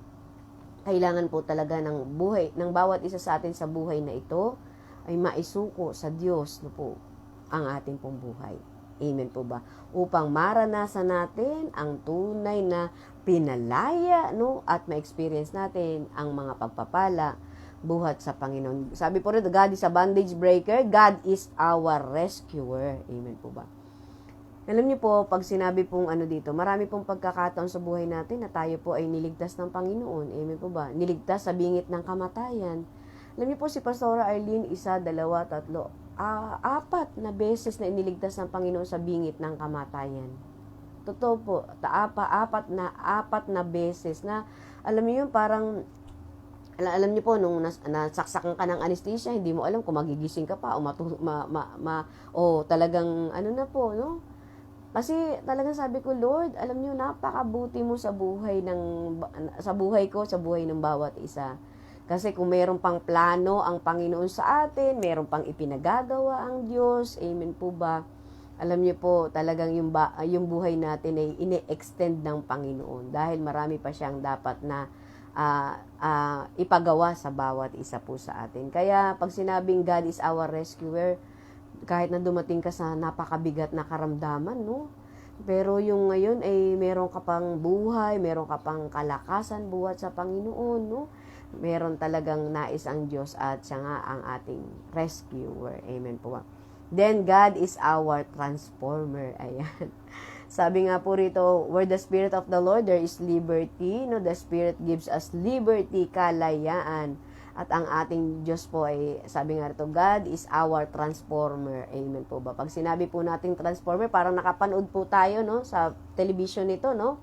Kailangan po talaga ng buhay, ng bawat isa sa atin sa buhay na ito ay maisuko sa Diyos, no po, ang ating pong buhay. Amen po ba? Upang maranasan natin ang tunay na pinalaya, no, at ma-experience natin ang mga pagpapala buhat sa Panginoon. Sabi po rin, God is a bandage breaker, God is our rescuer. Amen po ba? Alam niyo po, pag sinabi pong dito, marami pong pagkakataon sa buhay natin na tayo po ay niligtas ng Panginoon. Amen po ba? Niligtas sa bingit ng kamatayan. Alam niyo po, si Pastora Arlene, 1, 2, 3, 4 na beses na iniligtas ng Panginoon sa bingit ng kamatayan. Totoo po, apat na beses na, alam niyo yun, parang, alam niyo po, nung nasaksakan ka ng anesthesia, hindi mo alam kung magigising ka pa, o talagang, na po, no? Kasi talagang sabi ko, Lord, alam niyo, napakabuti mo sa buhay ko, sa buhay ng bawat isa. Kasi kung meron pang plano ang Panginoon sa atin, meron pang ipinagagawa ang Diyos, amen po ba? Alam niyo po, talagang yung buhay natin ay ine-extend ng Panginoon dahil marami pa siyang dapat na ipagawa sa bawat isa po sa atin. Kaya pag sinabing God is our rescuer, kahit na dumating ka sa napakabigat na karamdaman, no? Pero yung ngayon ay meron ka pang buhay, meron ka pang kalakasan buhat sa Panginoon, no? Meron talagang nais ang Diyos at siya nga ang ating rescuer. Amen po ba? Then, God is our transformer. Ayan. Sabi nga po rito, where the Spirit of the Lord, there is liberty. No? The Spirit gives us liberty, kalayaan. At ang ating Diyos po ay, sabi nga rito, God is our transformer. Amen po ba? Pag sinabi po natin transformer, parang nakapanood po tayo, no, sa television nito, no?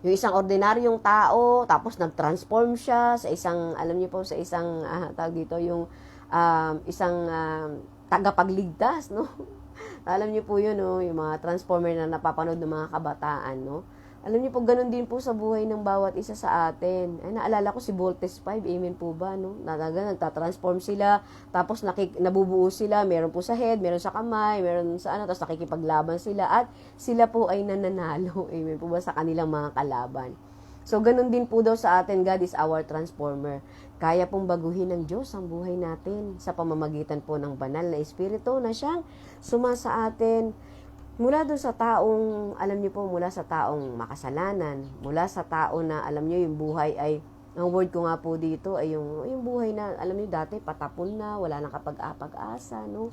Yung isang ordinaryong tao, tapos nag-transform siya sa isang, alam niyo po, sa isang, tawag dito, yung isang tagapagligtas, no? Alam niyo po yun, no? Yung mga transformer na napapanood ng mga kabataan, no? Alam niyo po, ganun din po sa buhay ng bawat isa sa atin. Ay, naalala ko si Voltes 5, amen po ba, no? Nagtatransform sila, tapos nabubuo sila, meron po sa head, meron sa kamay, meron sa tapos nakikipaglaban sila, at sila po ay nananalo, amen po ba, sa kanilang mga kalaban. So, ganun din po daw sa atin, God is our transformer. Kaya pong baguhin ng Diyos ang buhay natin sa pamamagitan po ng banal na Espiritu na siyang sumasa atin. Mula doon sa taong, alam niyo po, mula sa taong makasalanan, mula sa tao na, alam niyo, yung buhay ay, ang word ko nga po dito ay yung buhay na, alam niyo, dati patapon na, wala nang kapag-asa, no?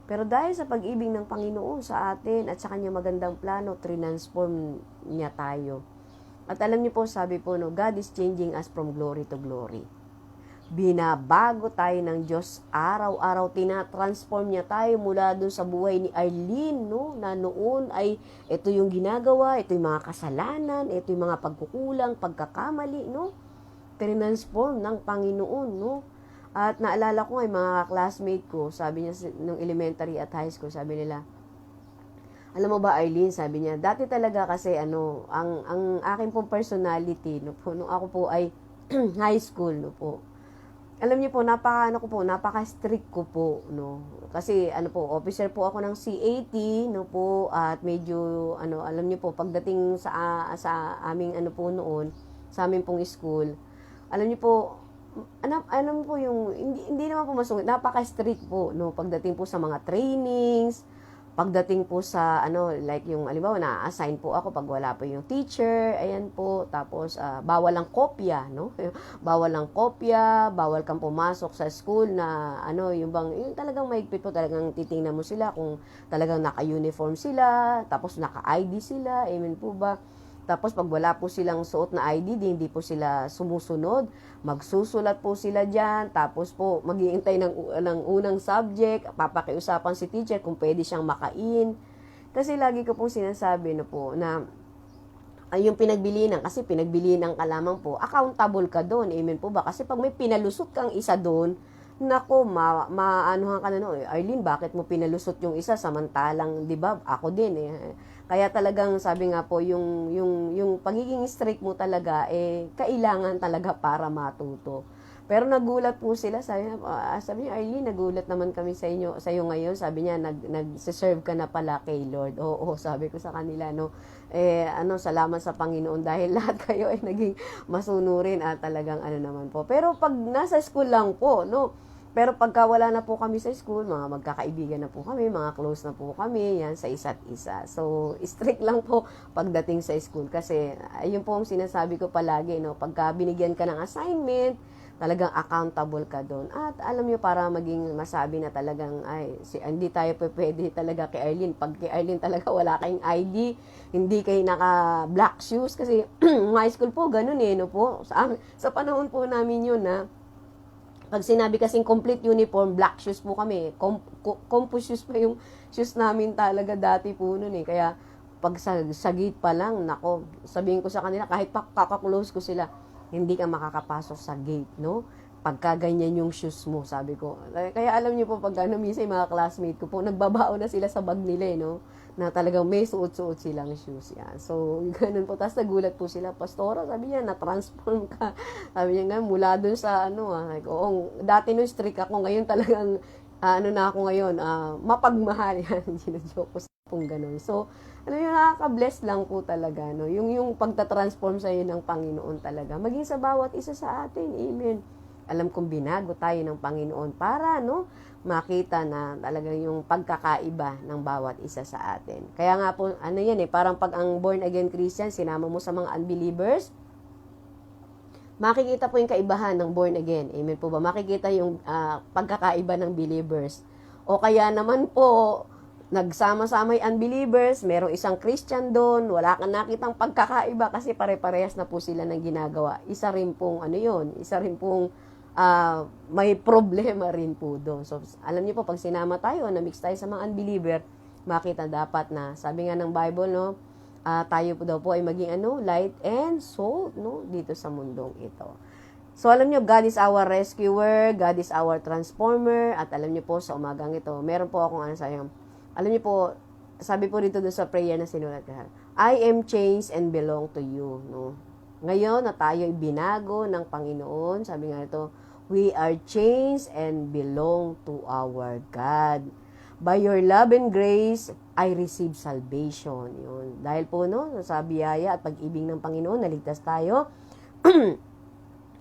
Pero dahil sa pag-ibig ng Panginoon sa atin at sa kanyang magandang plano, transform niya tayo. At alam niyo po, sabi po, no, God is changing us from glory to glory. Binabago tayo ng Diyos araw-araw, tinatransform niya tayo mula dun sa buhay ni Arlene, no? Na noon ay ito yung ginagawa, ito yung mga kasalanan, ito yung mga pagkukulang, pagkakamali, no? Transform ng Panginoon, no? At naalala ko ay mga classmate ko, sabi niya nung elementary at high school, sabi nila, alam mo ba, Arlene, sabi niya, dati talaga kasi ang akin pong personality, no po, nung ako po ay high school, no po. Alam niyo po, napaka-strict ko po, no. Kasi officer po ako ng CAT, no po, at medyo alam niyo po, pagdating sa aming po noon, sa aming pong school, alam niyo po, ano po yung hindi naman po masungit, napaka-strict po, no, pagdating po sa mga trainings, pagdating po sa like yung halimbawa na-assign po ako pag wala po yung teacher, ayan po, tapos bawal ang kopya, no? Bawal ang kopya, bawal kang pumasok sa school na yung talagang mahigpit po, talagang titingnan mo sila kung talagang naka-uniform sila, tapos naka-ID sila, amen po ba? Tapos pag wala po silang suot na ID, hindi po sila sumusunod, magsusulat po sila dyan, tapos po mag-iintay ng unang subject, papakiusapan si teacher kung pwede siyang makain. Kasi lagi ko pong sinasabi na po na yung pinagbilinan, kasi pinagbilinan ka lamang po, accountable ka doon, amen po ba? Kasi pag may pinalusot kang isa doon, nako, maanuhan ka na no, Arlene, bakit mo pinalusot yung isa samantalang, 'di ba? Ako din eh. Kaya talagang sabi nga po yung pagiging strict mo talaga kailangan talaga para matuto. Pero nagulat po sila, sabi niya, Arlene, nagulat naman kami sa iyo ngayon. Sabi niya, nag-serve ka na pala kay Lord. Oo, sabi ko sa kanila, no. Salamat sa Panginoon dahil lahat kayo ay naging masunurin at talagang naman po. Pero pag nasa school lang po, no. Pero pagka wala na po kami sa school, mga magkakaibigan na po kami, mga close na po kami, yan, sa isa't isa. So, strict lang po pagdating sa school. Kasi, ayun po ang sinasabi ko palagi, no, pagka binigyan ka ng assignment, talagang accountable ka doon. At alam nyo, para maging masabi na talagang, hindi tayo pwede talaga kay Arlene. Pag kay Arlene talaga wala kayong ID, hindi kayo naka-black shoes. Kasi, high school po, ganun no po. Sa panahon po namin yun, pag sinabi kasing complete uniform, black shoes po kami. Compo shoes pa yung shoes namin talaga dati po nun Kaya, pag sa gate pa lang, nako, sabihin ko sa kanila, kahit kakaklose ko sila, hindi ka makakapasok sa gate, no? Pagka ganyan yung shoes mo, sabi ko. Kaya alam niyo po, pag minsan yung mga classmate ko po, nagbabao na sila sa bag nila, no? Na talagang may suot-suot silang shoes, yan. So, ganun po. Tapos nagulat po sila, Pastora, sabi niya, na-transform ka. Sabi niya nga, mula dun sa, like, dati nung strict ako, ngayon talagang, na ako ngayon, mapagmahal, yan, ginajoke ko sa pong ganun. So, nakaka-bless lang po talaga, no? Yung pagtatransform sa iyo ng Panginoon talaga, maging sa bawat isa sa atin, amen. Alam kong binago tayo ng Panginoon para, no, makita na talagang yung pagkakaiba ng bawat isa sa atin. Kaya nga po, parang pag ang born again Christian, sinama mo sa mga unbelievers, makikita po yung kaibahan ng born again. Amen po ba? Makikita yung pagkakaiba ng believers. O kaya naman po, nagsama-sama yung unbelievers, merong isang Christian doon, wala kang nakitang pagkakaiba kasi pare-parehas na po sila ng ginagawa. Isa rin pong may problema rin po doon. So, alam niyo po, pag sinama tayo, na-mix tayo sa mga unbeliever, makita dapat na, sabi nga ng Bible, no, tayo po daw po ay maging light and salt, no, dito sa mundong ito. So, alam niyo, God is our rescuer, God is our transformer, at alam niyo po, sa umagang ito, meron po akong alam niyo po, sabi po dito doon sa prayer na sinulat ko, I am changed and belong to you, no. Ngayon na tayo ay binago ng Panginoon, sabi nga ito, we are changed and belong to our God. By your love and grace, I receive salvation. Yun. Dahil po, no, sa biyaya at pag-ibig ng Panginoon, naligtas tayo.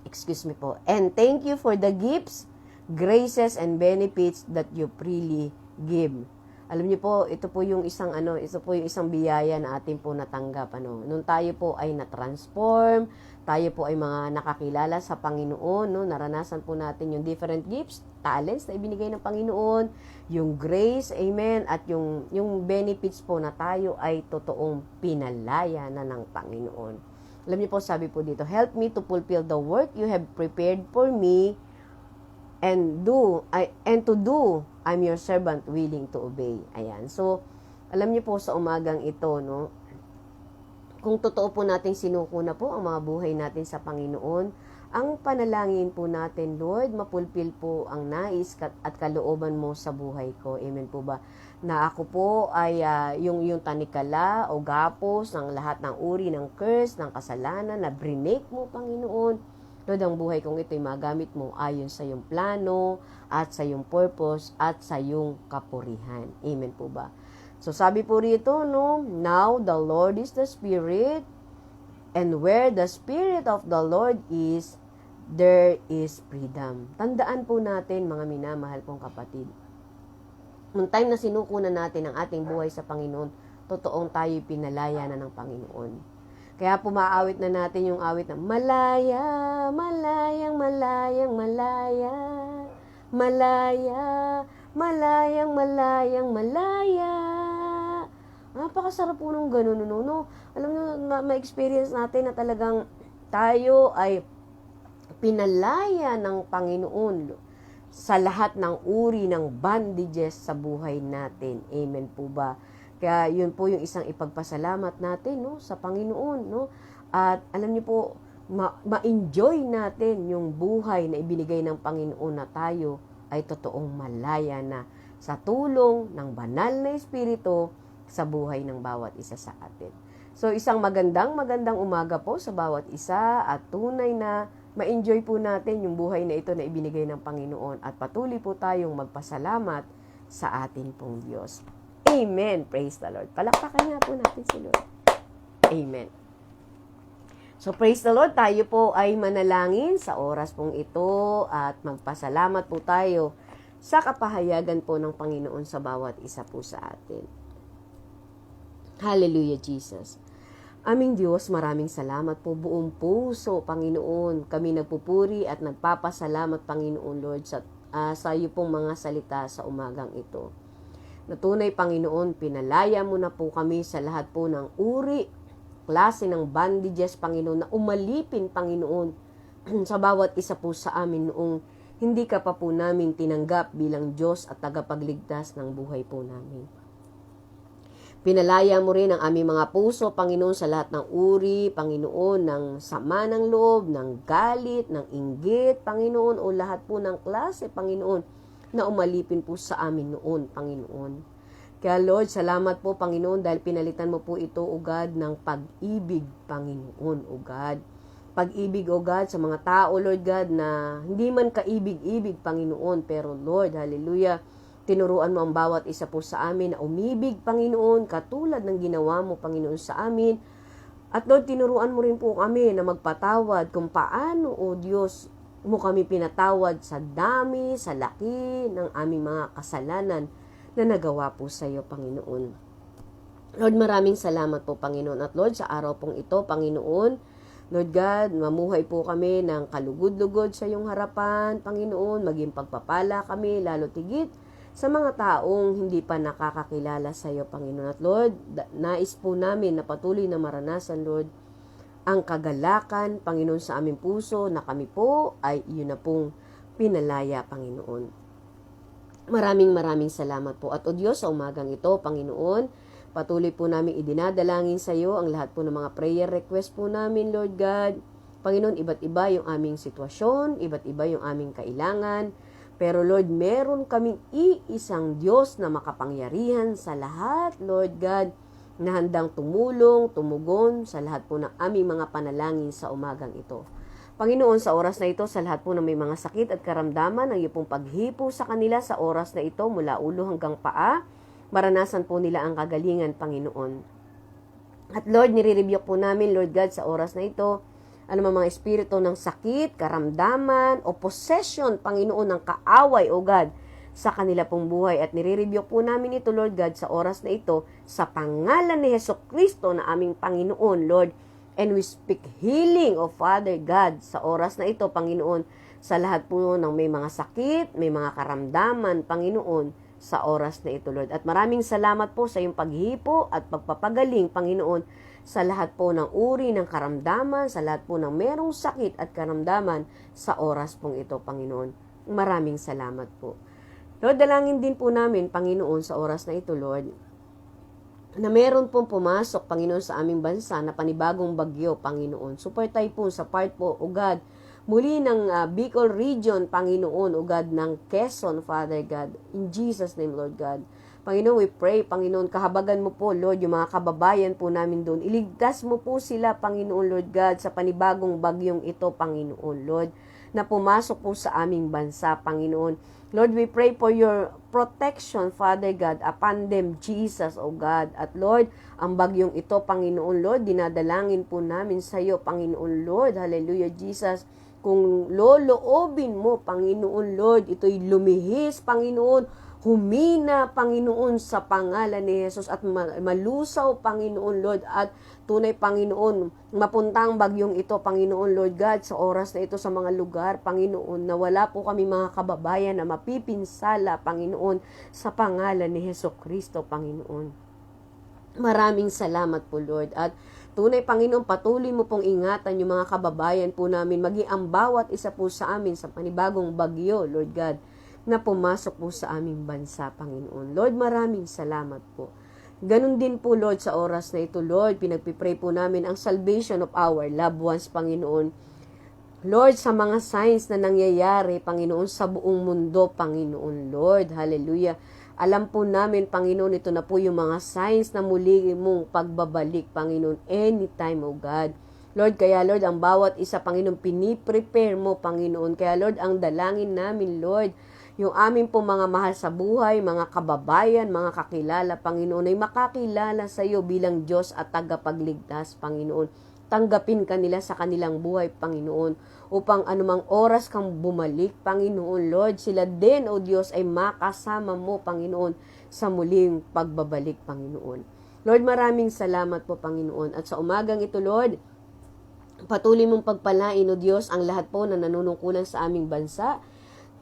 Excuse me po. And thank you for the gifts, graces, and benefits that you freely give. Alam niyo po, ito po yung isang biyaya na atin po natanggap, Nung tayo po ay na-transform, tayo po ay mga nakakilala sa Panginoon, no? Naranasan po natin yung different gifts, talents na ibinigay ng Panginoon, yung grace, amen, at yung benefits po na tayo ay totoong pinalaya na ng Panginoon. Alam niyo po, sabi po dito, help me to fulfill the work you have prepared for me and to do, I'm your servant willing to obey. Ayan. So, alam niyo po sa umagang ito, no, kung totoo po nating sinuko na po ang mga buhay natin sa Panginoon, ang panalangin po natin, Lord, mapulpil po ang nais at kalooban mo sa buhay ko. Amen po ba? Na ako po ay yung tanikala o gapos ng lahat ng uri ng curse, ng kasalanan na brinake mo, Panginoon. Lord, ang buhay kong ito'y magamit mo ayon sa iyong plano at sa iyong purpose at sa iyong kapurihan. Amen po ba? So sabi po rito, no, now the Lord is the Spirit, and where the Spirit of the Lord is, there is freedom. Tandaan po natin, mga minamahal kong kapatid, nung time na sinuko na natin ang ating buhay sa Panginoon, totoong tayo'y pinalaya na ng Panginoon. Kaya pumaawit na natin yung awit na malaya, malayang, malayang, malaya, malaya, malayang, malayang, malaya. Napakasarap po nung ganun, no? Alam nyo, ma-experience natin na talagang tayo ay pinalaya ng Panginoon sa lahat ng uri ng bondages sa buhay natin. Amen po ba? Kaya yun po yung isang ipagpasalamat natin, no, sa Panginoon, no? At alam niyo po, ma-enjoy natin yung buhay na ibinigay ng Panginoon na tayo ay totoong malaya na sa tulong ng banal na Espiritu sa buhay ng bawat isa sa atin. So isang magandang umaga po sa bawat isa at tunay na ma-enjoy po natin yung buhay na ito na ibinigay ng Panginoon at patuloy po tayong magpasalamat sa atin pong Diyos. Amen. Praise the Lord. Palakpakan nga po natin si Lord. Amen. So praise the Lord. Tayo po ay manalangin sa oras pong ito at magpasalamat po tayo sa kapahayagan po ng Panginoon sa bawat isa po sa atin. Hallelujah, Jesus. Aming Diyos, maraming salamat po buong puso, Panginoon. Kami nagpupuri at nagpapasalamat, Panginoon Lord, sa iyo pong mga salita sa umagang ito. Na tunay, Panginoon, pinalaya mo na po kami sa lahat po ng uri, klase ng bondages, Panginoon, na umalipin, Panginoon, sa bawat isa po sa amin noong hindi ka pa po namin tinanggap bilang Diyos at tagapagligtas ng buhay po namin. Pinalaya mo rin ang aming mga puso, Panginoon, sa lahat ng uri, Panginoon, ng sama ng loob, ng galit, ng inggit, Panginoon, o lahat po ng klase, Panginoon, na umalipin po sa amin noon, Panginoon. Kaya Lord, salamat po, Panginoon, dahil pinalitan mo po ito, O God, ng pag-ibig, Panginoon, O God. Pag-ibig, O God, sa mga tao, Lord God, na hindi man kaibig-ibig, Panginoon, pero Lord, hallelujah, tinuruan mo ang bawat isa po sa amin na umibig, Panginoon, katulad ng ginawa mo, Panginoon, sa amin. At Lord, tinuruan mo rin po kami na magpatawad kung paano, O Diyos, mo kami pinatawad sa dami, sa laki ng aming mga kasalanan na nagawa po sa iyo, Panginoon. Lord, maraming salamat po, Panginoon. At Lord, sa araw pong ito, Panginoon, Lord God, mamuhay po kami ng kalugod-lugod sa iyong harapan, Panginoon, maging pagpapala kami, lalo tigit sa mga taong hindi pa nakakakilala sa iyo, Panginoon. At Lord, nais po namin na patuloy na maranasan, Lord, ang kagalakan, Panginoon, sa aming puso na kami po ay iyon na pong pinalaya, Panginoon. Maraming salamat po. At o Diyos, sa umagang ito, Panginoon, patuloy po namin idinadalangin sa iyo ang lahat po ng mga prayer request po namin, Lord God. Panginoon, iba't iba yung aming sitwasyon, iba't iba yung aming kailangan. Pero Lord, meron kaming iisang Diyos na makapangyarihan sa lahat, Lord God, na handang tumulong, tumugon sa lahat po ng aming mga panalangin sa umagang ito. Panginoon, sa oras na ito, sa lahat po ng may mga sakit at karamdaman, ang iyong pong paghipo sa kanila sa oras na ito, mula ulo hanggang paa, maranasan po nila ang kagalingan, Panginoon. At Lord, nire-rebuke po namin, Lord God, sa oras na ito, mga espiritu ng sakit, karamdaman, o possession, Panginoon, ng kaaway, O God, sa kanila pong buhay. At nire-rebuke po namin ito, Lord God, sa oras na ito, sa pangalan ni Jesucristo na aming Panginoon, Lord. And we speak healing, O Father God, sa oras na ito, Panginoon, sa lahat po ng may mga sakit, may mga karamdaman, Panginoon, sa oras na ito, Lord. At maraming salamat po sa iyong paghipo at pagpapagaling, Panginoon, sa lahat po ng uri ng karamdaman, sa lahat po ng merong sakit at karamdaman sa oras pong ito, Panginoon. Maraming salamat po. Lord, dalangin din po namin, Panginoon, sa oras na ito, Lord, na meron pong pumasok, Panginoon, sa aming bansa na panibagong bagyo, Panginoon. Super typhoon sa part po, O God, muli ng Bicol region, Panginoon, O God, ng Quezon, Father God. In Jesus' name, Lord God. Panginoon, we pray, Panginoon, kahabagan mo po, Lord, yung mga kababayan po namin doon. Iligtas mo po sila, Panginoon, Lord God, sa panibagong bagyong ito, Panginoon, Lord, na pumasok po sa aming bansa, Panginoon. Lord, we pray for your protection, Father God, upon them, Jesus, O God. At Lord, ang bagyong ito, Panginoon, Lord, dinadalangin po namin sa iyo, Panginoon, Lord. Hallelujah, Jesus. Kung loloobin mo, Panginoon, Lord, ito'y lumihis, Panginoon, humina, Panginoon, sa pangalan ni Jesus at malusaw, Panginoon, Lord, at tunay, Panginoon, mapuntang bagyong ito, Panginoon, Lord God, sa oras na ito sa mga lugar, Panginoon, na wala po kami mga kababayan na mapipinsala, Panginoon, sa pangalan ni Jesucristo, Panginoon. Maraming salamat po, Lord, at tunay, Panginoon, patuloy mo pong ingatan yung mga kababayan po namin, maging ang bawat isa po sa amin sa panibagong bagyo, Lord God, na pumasok po sa aming bansa, Panginoon. Lord, maraming salamat po. Ganun din po, Lord, sa oras na ito, Lord, pinagpipray po namin ang salvation of our loved ones, Panginoon. Lord, sa mga signs na nangyayari, Panginoon, sa buong mundo, Panginoon, Lord, hallelujah. Alam po namin, Panginoon, ito na po yung mga signs na muli mong pagbabalik, Panginoon, anytime, O God. Lord, kaya Lord, ang bawat isa, Panginoon, piniprepare mo, Panginoon. Kaya Lord, ang dalangin namin, Lord, yung aming po mga mahal sa buhay, mga kababayan, mga kakilala, Panginoon, ay makakilala sa iyo bilang Diyos at tagapagligtas, Panginoon. Tanggapin ka nila sa kanilang buhay, Panginoon, upang anumang oras kang bumalik, Panginoon, Lord, sila din, O Diyos, ay makasama mo, Panginoon, sa muling pagbabalik, Panginoon. Lord, maraming salamat po, Panginoon. At sa umagang ito, Lord, patuloy mong pagpalain, O Diyos, ang lahat po na nanunungkulan sa aming bansa,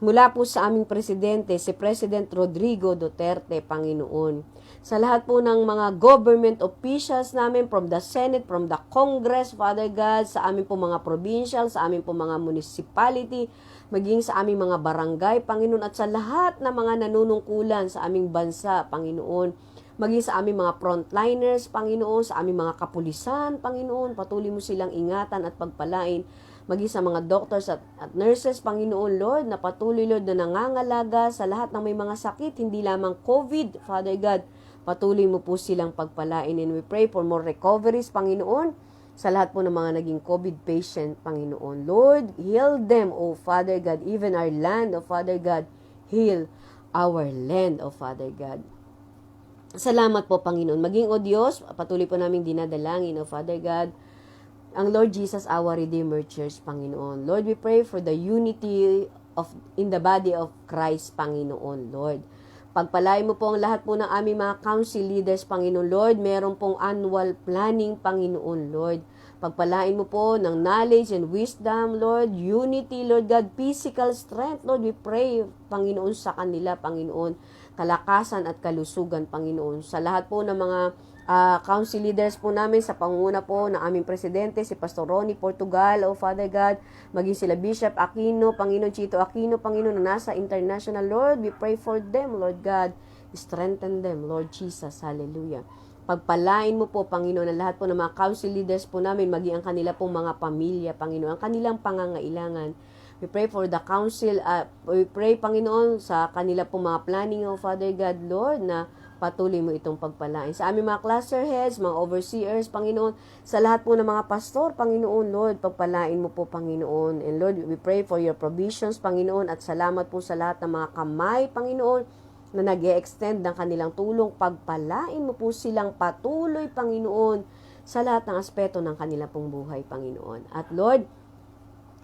mula po sa aming presidente, si President Rodrigo Duterte, Panginoon. Sa lahat po ng mga government officials namin, from the Senate, from the Congress, Father God, sa aming po mga provincial, sa aming po mga municipality, maging sa aming mga barangay, Panginoon, at sa lahat ng mga nanunungkulan sa aming bansa, Panginoon, maging sa aming mga frontliners, Panginoon, sa aming mga kapulisan, Panginoon, patuloy mo silang ingatan at pagpalain, maging sa mga doctors at nurses, Panginoon, Lord, na patuloy, Lord, na nangangalaga sa lahat ng may mga sakit, hindi lamang COVID, Father God, patuloy mo po silang pagpalain, and we pray for more recoveries, Panginoon, sa lahat po ng mga naging COVID patient, Panginoon. Lord, heal them, O Father God, even our land, O Father God, heal our land, O Father God. Salamat po, Panginoon. Maging, O Diyos, patuloy po namin dinadalangin, O Father God, ang Lord Jesus, our Redeemer Church, Panginoon. Lord, we pray for the unity in the body of Christ, Panginoon, Lord. Pagpalain mo po ang lahat po ng aming mga council leaders, Panginoon, Lord. Meron pong annual planning, Panginoon, Lord. Pagpalain mo po ng knowledge and wisdom, Lord. Unity, Lord God. Physical strength, Lord. We pray, Panginoon, sa kanila, Panginoon. Kalakasan at kalusugan, Panginoon. Sa lahat po ng mga council leaders po namin sa panguna po ng aming presidente, si Pastor Ronnie Portugal, O Father God, maging sila Bishop Aquino, Panginoon Chito Aquino, Panginoon na nasa international, Lord, we pray for them, Lord God, strengthen them, Lord Jesus, hallelujah. Pagpalain mo po, Panginoon, ang lahat po ng mga council leaders po namin, maging ang kanila pong mga pamilya, Panginoon, ang kanilang pangangailangan. We pray for the council, we pray, Panginoon, sa kanila pong mga planning, O Father God, Lord, na patuloy mo itong pagpalain. Sa aming mga cluster heads, mga overseers, Panginoon, sa lahat po ng mga pastor, Panginoon, Lord, pagpalain mo po, Panginoon. And Lord, we pray for your provisions, Panginoon, at salamat po sa lahat ng mga kamay, Panginoon, na nag-e-extend ng kanilang tulong. Pagpalain mo po silang patuloy, Panginoon, sa lahat ng aspeto ng kanilang pong buhay, Panginoon. At Lord,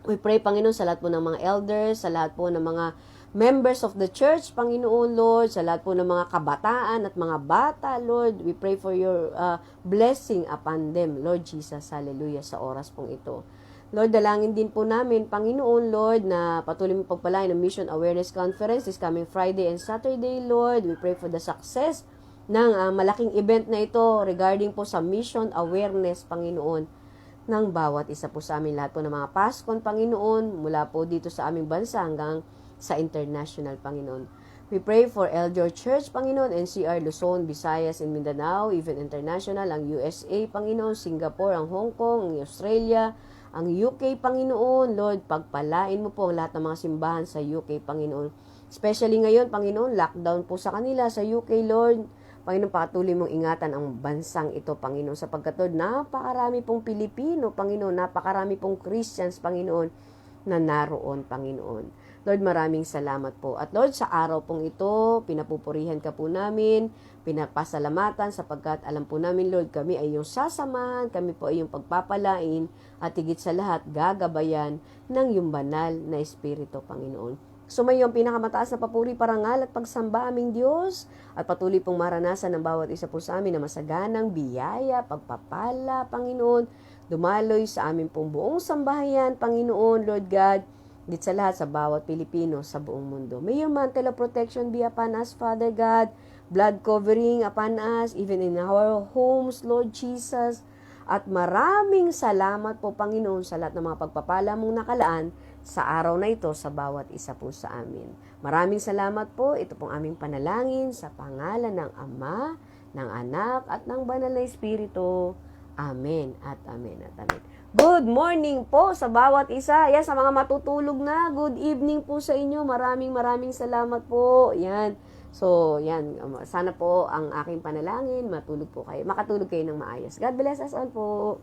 we pray, Panginoon, sa lahat po ng mga elders, sa lahat po ng mga members of the church, Panginoon, Lord, sa lahat po ng mga kabataan at mga bata, Lord, we pray for your blessing upon them, Lord Jesus, hallelujah, sa oras pong ito. Lord, dalangin din po namin, Panginoon, Lord, na patuloy mo pagpalain ng Mission Awareness Conference this coming Friday and Saturday, Lord. We pray for the success ng malaking event na ito regarding po sa Mission Awareness, Panginoon, ng bawat isa po sa amin, lahat po ng mga Paskon, Panginoon, mula po dito sa aming bansa hanggang sa international, Panginoon. We pray for Elder Church, Panginoon, NCR, Luzon, Visayas, and Mindanao, even international, ang USA, Panginoon, Singapore, ang Hong Kong, ang Australia, ang UK, Panginoon. Lord, pagpalain mo po ang lahat ng mga simbahan sa UK, Panginoon. Especially ngayon, Panginoon, lockdown po sa kanila sa UK, Lord. Panginoon, patuloy mong ingatan ang bansang ito, Panginoon, sapagkat, Lord, napakarami pong Pilipino, Panginoon, napakarami pong Christians, Panginoon, na naroon, Panginoon. Lord, maraming salamat po. At Lord, sa araw pong ito, pinapupurihan ka po namin, pinapasalamatan, sapagkat alam po namin, Lord, kami ay iyong sasamahan, kami po ay iyong pagpapalain, at higit sa lahat, gagabayan ng iyong banal na Espiritu, Panginoon. Sumayo ang pinakamataas na papuri, parangal at pagsamba aming Diyos at patuloy pong maranasan ng bawat isa po sa amin na masaganang biyaya, pagpapala, Panginoon, dumaloy sa amin pong buong sambahayan, Panginoon, Lord God, dit sa lahat sa bawat Pilipino sa buong mundo. May your mantle of protection be upon us, Father God, blood covering upon us, even in our homes, Lord Jesus, at maraming salamat po, Panginoon, sa lahat ng mga pagpapala mong nakalaan sa araw na ito sa bawat isa po sa amin. Maraming salamat po. Ito pong aming panalangin sa pangalan ng Ama, ng Anak, at ng Banal na Espiritu. Amen at amen at amen. Good morning po sa bawat isa. Yan, sa mga matutulog na, good evening po sa inyo. Maraming salamat po. Yan. So, yan. Sana po ang aking panalangin, makatulog kayo ng maayos. God bless us all po.